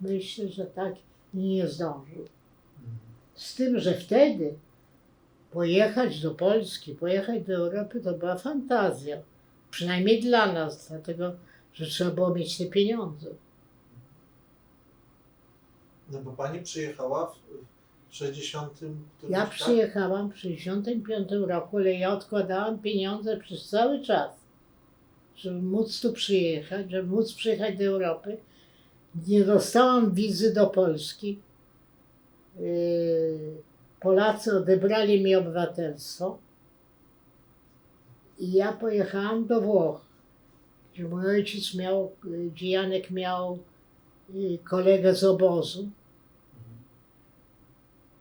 Myślę, że tak i nie zdążył. Mhm. Z tym, że wtedy pojechać do Polski, pojechać do Europy to była fantazja. Przynajmniej dla nas, dlatego że trzeba było mieć te pieniądze. No bo pani przyjechała w 60. którymś, Ja tak? przyjechałam w 65 roku, ale ja odkładałam pieniądze przez cały czas, żeby móc tu przyjechać, żeby móc przyjechać do Europy. Nie dostałam wizy do Polski. Polacy odebrali mi obywatelstwo i ja pojechałam do Włoch, gdzie mój ojciec miał, gdzie Janek miał kolegę z obozu.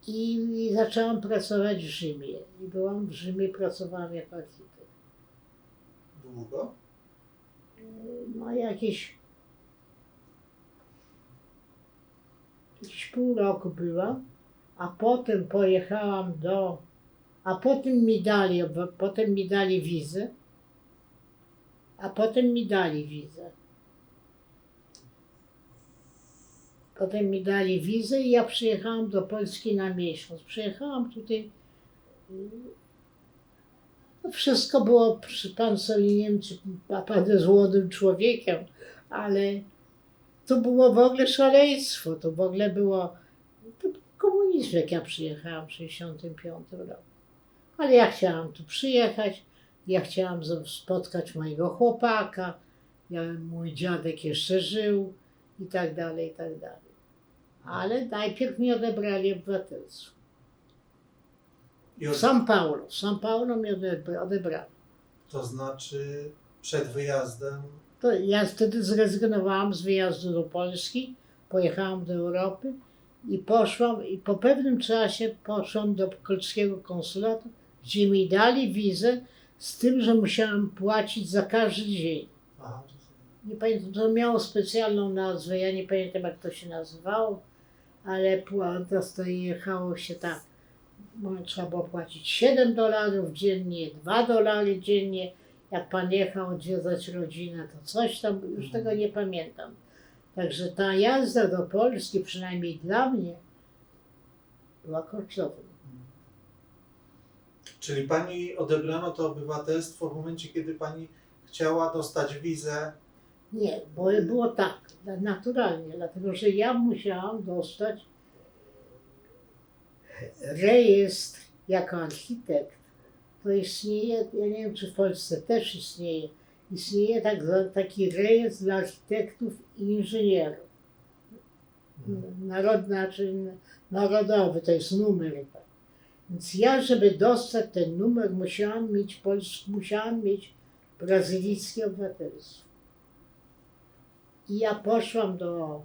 I zaczęłam pracować w Rzymie. I byłam w Rzymie, pracowałam jako architekt. Długo? No jakieś pół roku byłam, a potem pojechałam a potem mi dali wizę, Potem mi dali wizę i ja przyjechałam do Polski na miesiąc. Przyjechałam tutaj. No wszystko było, pan sobie nie wiem, czy pan jest młodym człowiekiem, ale to było w ogóle szaleństwo. To w ogóle było komunizm, jak ja przyjechałam w 65 roku. Ale ja chciałam tu przyjechać, ja chciałam spotkać mojego chłopaka, mój dziadek jeszcze żył i tak dalej, i tak dalej. Ale najpierw mi odebrali obywatelstwo. W São Paulo mi odebrali. To znaczy przed wyjazdem? To ja wtedy zrezygnowałam z wyjazdu do Polski, pojechałam do Europy i po pewnym czasie poszłam do polskiego konsulatu, gdzie mi dali wizę z tym, że musiałam płacić za każdy dzień. Aha. Nie pamiętam, to miało specjalną nazwę, ja nie pamiętam, jak to się nazywało, ale to jechało się tak. Trzeba było płacić $7 dziennie, $2 dziennie. Jak pan jechał odwiedzać rodzinę, to coś tam, już tego nie pamiętam. Także ta jazda do Polski, przynajmniej dla mnie, była kosztowna. Czyli pani odebrano to obywatelstwo w momencie, kiedy pani chciała dostać wizę? Nie, bo było tak, naturalnie, dlatego że ja musiałam dostać rejestr jako architekt to istnieje, ja nie wiem czy w Polsce też istnieje, istnieje taki rejestr dla architektów i inżynierów. Narodowy, to jest numer. Więc ja, żeby dostać ten numer, musiałam mieć brazylijskie obywatelstwo. I ja poszłam do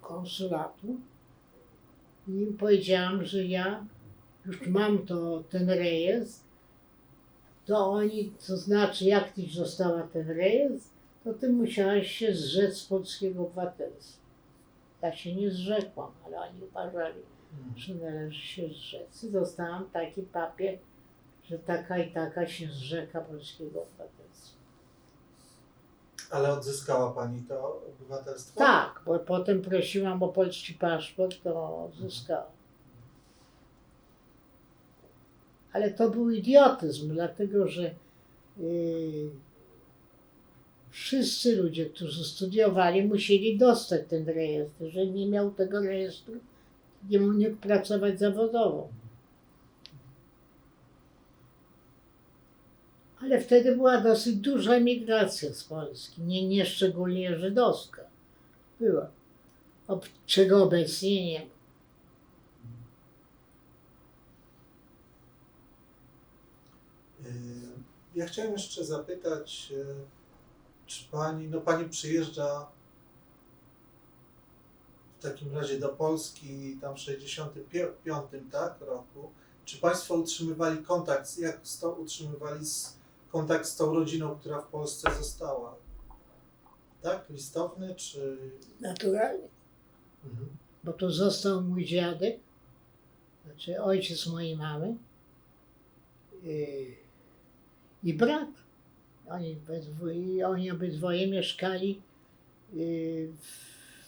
konsulatu i im powiedziałam, że ja już mam ten rejestr, to oni, to znaczy jak tyś dostała ten rejestr, to ty musiałaś się zrzec z polskiego obywatelstwa. Ja się nie zrzekłam, ale oni uważali, że należy się zrzec. I dostałam taki papier, że taka i taka się zrzeka polskiego obywatelstwa. Ale odzyskała pani to obywatelstwo? Tak, bo potem prosiłam o polski paszport, to odzyskałam. Ale to był idiotyzm, dlatego że wszyscy ludzie, którzy studiowali, musieli dostać ten rejestr. Jeżeli nie miał tego rejestru, nie mógł pracować zawodowo. Ale wtedy była dosyć duża emigracja z Polski, nie szczególnie żydowska. Była, czego obecnie nie ma. Ja chciałem jeszcze zapytać, czy pani przyjeżdża w takim razie do Polski tam w 1965, tak, roku. Czy państwo utrzymywali kontakt, utrzymywali kontakt z tą rodziną, która w Polsce została? Tak? Listowny, czy... Naturalnie. Bo tu został mój dziadek, znaczy ojciec mojej mamy i brat. Oni obydwoje mieszkali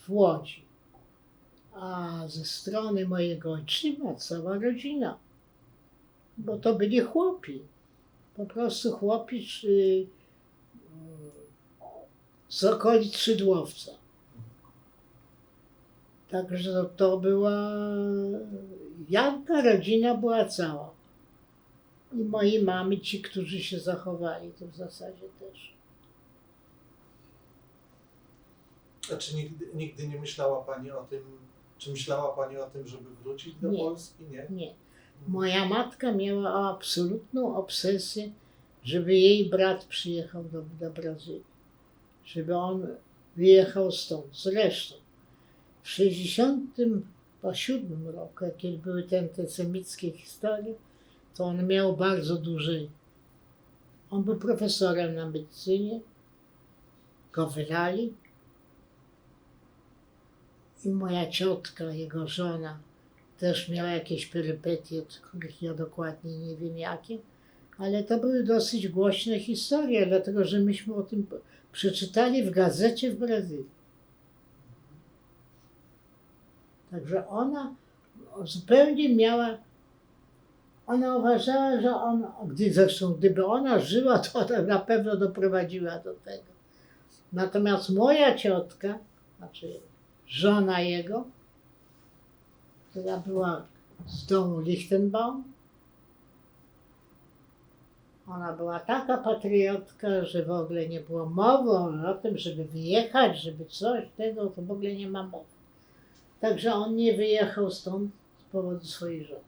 w Łodzi. A ze strony mojego ojczyma cała rodzina. Bo to byli chłopi. Po prostu chłopi z okolic Szydłowca. Także to była... Jaka rodzina była cała. I mojej mamy, ci, którzy się zachowali, to w zasadzie też. A czy nigdy nie myślała pani o tym, czy myślała pani o tym, żeby wrócić do Polski? Nie. Nie. Moja matka miała absolutną obsesję, żeby jej brat przyjechał do Brazylii. Żeby on wyjechał stąd. Zresztą w 1967 roku, jakie były te semickie historie, to on miał bardzo duży... On był profesorem na medycynie, go wydali. I moja ciotka, jego żona, też miała jakieś perypetie, których ja dokładnie nie wiem jakie, ale to były dosyć głośne historie, dlatego że myśmy o tym przeczytali w gazecie w Brazylii. Także ona zupełnie miała, ona uważała, że gdyby ona żyła, to ona na pewno doprowadziła do tego. Natomiast moja ciotka, znaczy żona jego, która była z domu Lichtenbaum, ona była taka patriotka, że w ogóle nie było mowy o tym, żeby wyjechać, żeby coś tego, to w ogóle nie ma mowy. Także on nie wyjechał stąd z powodu swojej żony.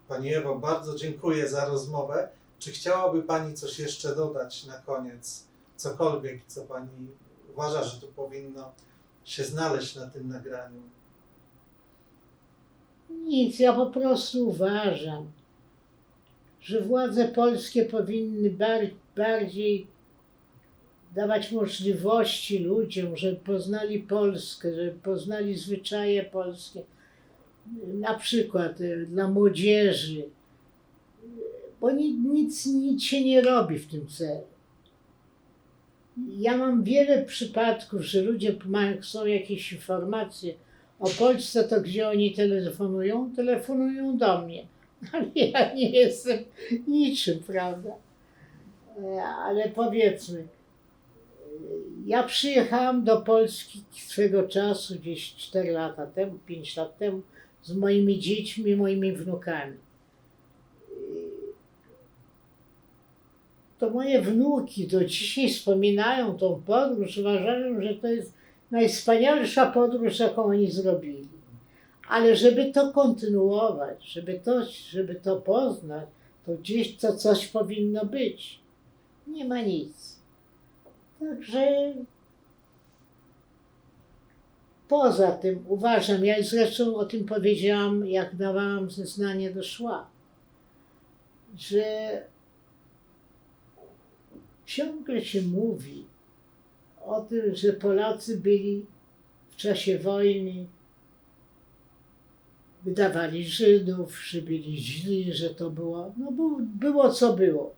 Pani Ewo, bardzo dziękuję za rozmowę. Czy chciałaby pani coś jeszcze dodać na koniec? Cokolwiek, co pani uważa, że tu powinno się znaleźć na tym nagraniu? Nic, ja po prostu uważam, że władze polskie powinny bardziej dawać możliwości ludziom, żeby poznali Polskę, żeby poznali zwyczaje polskie. Na przykład dla młodzieży, bo nic się nie robi w tym celu. Ja mam wiele przypadków, że ludzie chcą jakieś informacje o Polsce, to gdzie oni telefonują? Telefonują do mnie. Ale ja nie jestem niczym, prawda? Ale powiedzmy, Ja przyjechałam do Polski swego czasu, gdzieś 4 lata temu, 5 lat temu, z moimi dziećmi, moimi wnukami. To moje wnuki do dzisiaj wspominają tą podróż, uważają, że to jest najwspanialsza podróż, jaką oni zrobili. Ale żeby to kontynuować, żeby to poznać, to gdzieś to coś powinno być. Nie ma nic. Także poza tym uważam, ja zresztą o tym powiedziałam, jak dawałam zeznanie do szła, że ciągle się mówi o tym, że Polacy byli w czasie wojny, wydawali Żydów, że byli źli, że to było, no było co było.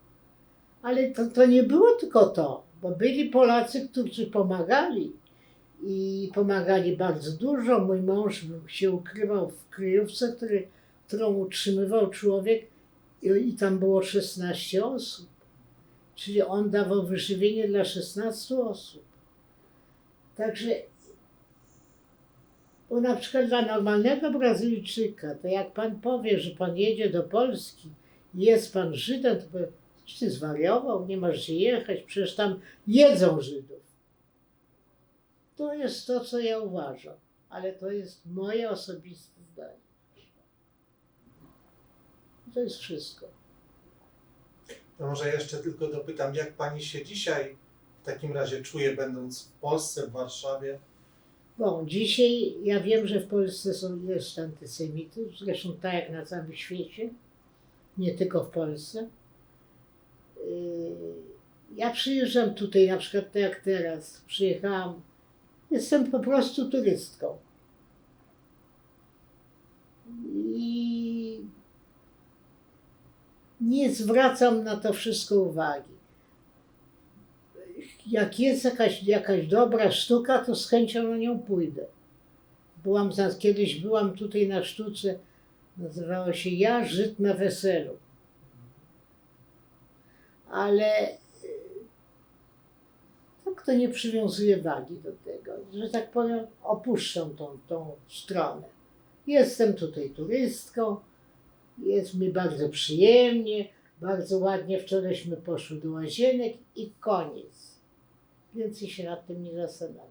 Ale to nie było tylko to, bo byli Polacy, którzy pomagali i pomagali bardzo dużo. Mój mąż się ukrywał w kryjówce, którą utrzymywał człowiek i tam było 16 osób. Czyli on dawał wyżywienie dla 16 osób. Także bo na przykład dla normalnego Brazylijczyka, to jak pan powie, że pan jedzie do Polski i jest pan Żydem, to powie, czy ty zwariował, nie masz gdzie jechać, przecież tam jedzą Żydów. To jest to, co ja uważam, ale to jest moje osobiste zdanie. To jest wszystko. To może jeszcze tylko dopytam, jak pani się dzisiaj w takim razie czuje, będąc w Polsce, w Warszawie? Bo dzisiaj ja wiem, że w Polsce jest antysemityzm, zresztą tak jak na całym świecie, nie tylko w Polsce. Ja przyjeżdżam tutaj, na przykład tak jak teraz, przyjechałam, jestem po prostu turystką. I nie zwracam na to wszystko uwagi. Jak jest jakaś dobra sztuka, to z chęcią na nią pójdę. Kiedyś byłam tutaj na sztuce, nazywało się Ja, Żyd na weselu. Ale tak to nie przywiązuje wagi do tego, że tak powiem, opuszczam tą stronę. Jestem tutaj turystką, jest mi bardzo przyjemnie, bardzo ładnie. Wczorajśmy poszły do łazienek i koniec. Więcej się nad tym nie zastanawiam.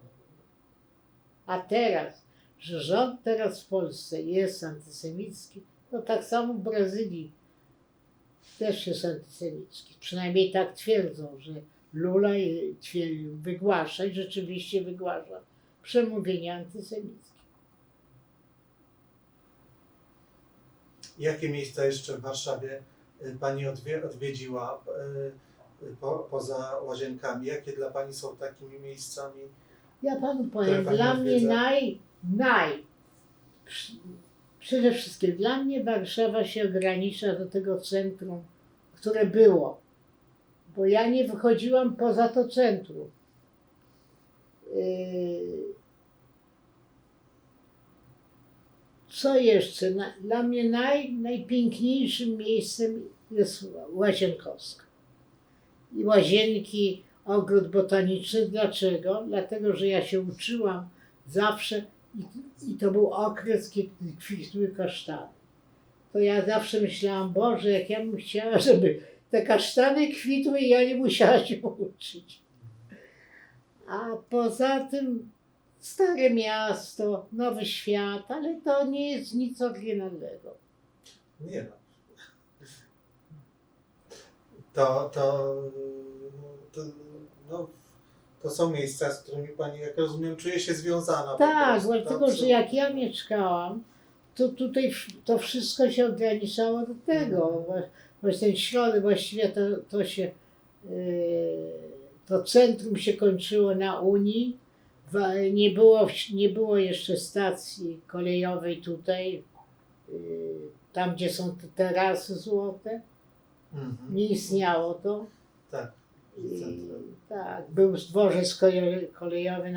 A teraz, że rząd teraz w Polsce jest antysemicki, to tak samo w Brazylii też jest antysemicki. Przynajmniej tak twierdzą, że Lula wygłasza i rzeczywiście wygłasza przemówienia antysemickie. Jakie miejsca jeszcze w Warszawie pani odwiedziła poza Łazienkami? Jakie dla pani są takimi miejscami? Ja panu które powiem, pani dla mnie odwiedza? przede wszystkim dla mnie Warszawa się ogranicza do tego centrum, które było. Bo ja nie wychodziłam poza to centrum. Co jeszcze? Dla mnie najpiękniejszym miejscem jest Łazienkowska. I Łazienki, ogród botaniczny. Dlaczego? Dlatego, że ja się uczyłam zawsze i to był okres, kiedy kwitły kasztany. To ja zawsze myślałam, Boże, jak ja bym chciała, żeby te kasztany kwitły i ja nie musiała się uczyć. A poza tym Stare Miasto, Nowy Świat, ale to nie jest nic oryginalnego. Nie no. To są miejsca, z którymi pani, jak rozumiem, czuje się związana. Tak, po prostu, dlatego, że jak ja mieszkałam, to tutaj to wszystko się ograniczało do tego. Właśnie ten środek, właściwie to centrum się kończyło na Unii. Nie było jeszcze stacji kolejowej tutaj, tam gdzie są te terasy złote. Nie istniało to. Tak. Tak, był dworzec kolejowy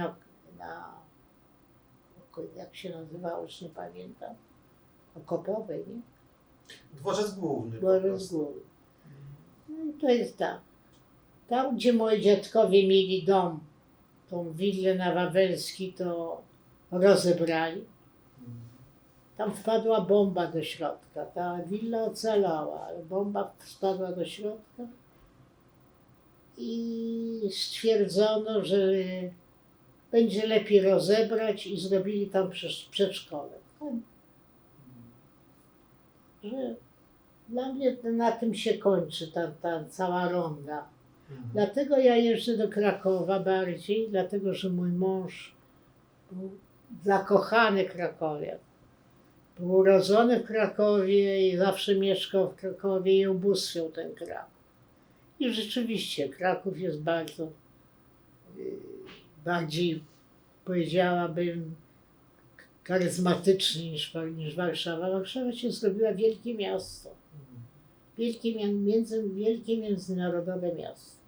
jak się nazywało, już nie pamiętam, Okopowej, nie? Dworzec główny. Dworzec główny. No i to jest tak. Tam, gdzie moi dziadkowie mieli dom tą willę na Wawelski to rozebrali. Tam wpadła bomba do środka. Ta willa ocalała, ale bomba wpadła do środka i stwierdzono, że będzie lepiej rozebrać i zrobili tam przedszkole. Że dla mnie na tym się kończy ta cała ronda. Dlatego ja jeżdżę do Krakowa bardziej, dlatego że mój mąż był zakochany Krakowiak. Był urodzony w Krakowie i zawsze mieszkał w Krakowie i ubóstwiał ten Kraków. I rzeczywiście Kraków jest bardzo, bardziej powiedziałabym, charyzmatyczny niż Warszawa. Warszawa się zrobiła wielkie miasto. Wielkie międzynarodowe miasto.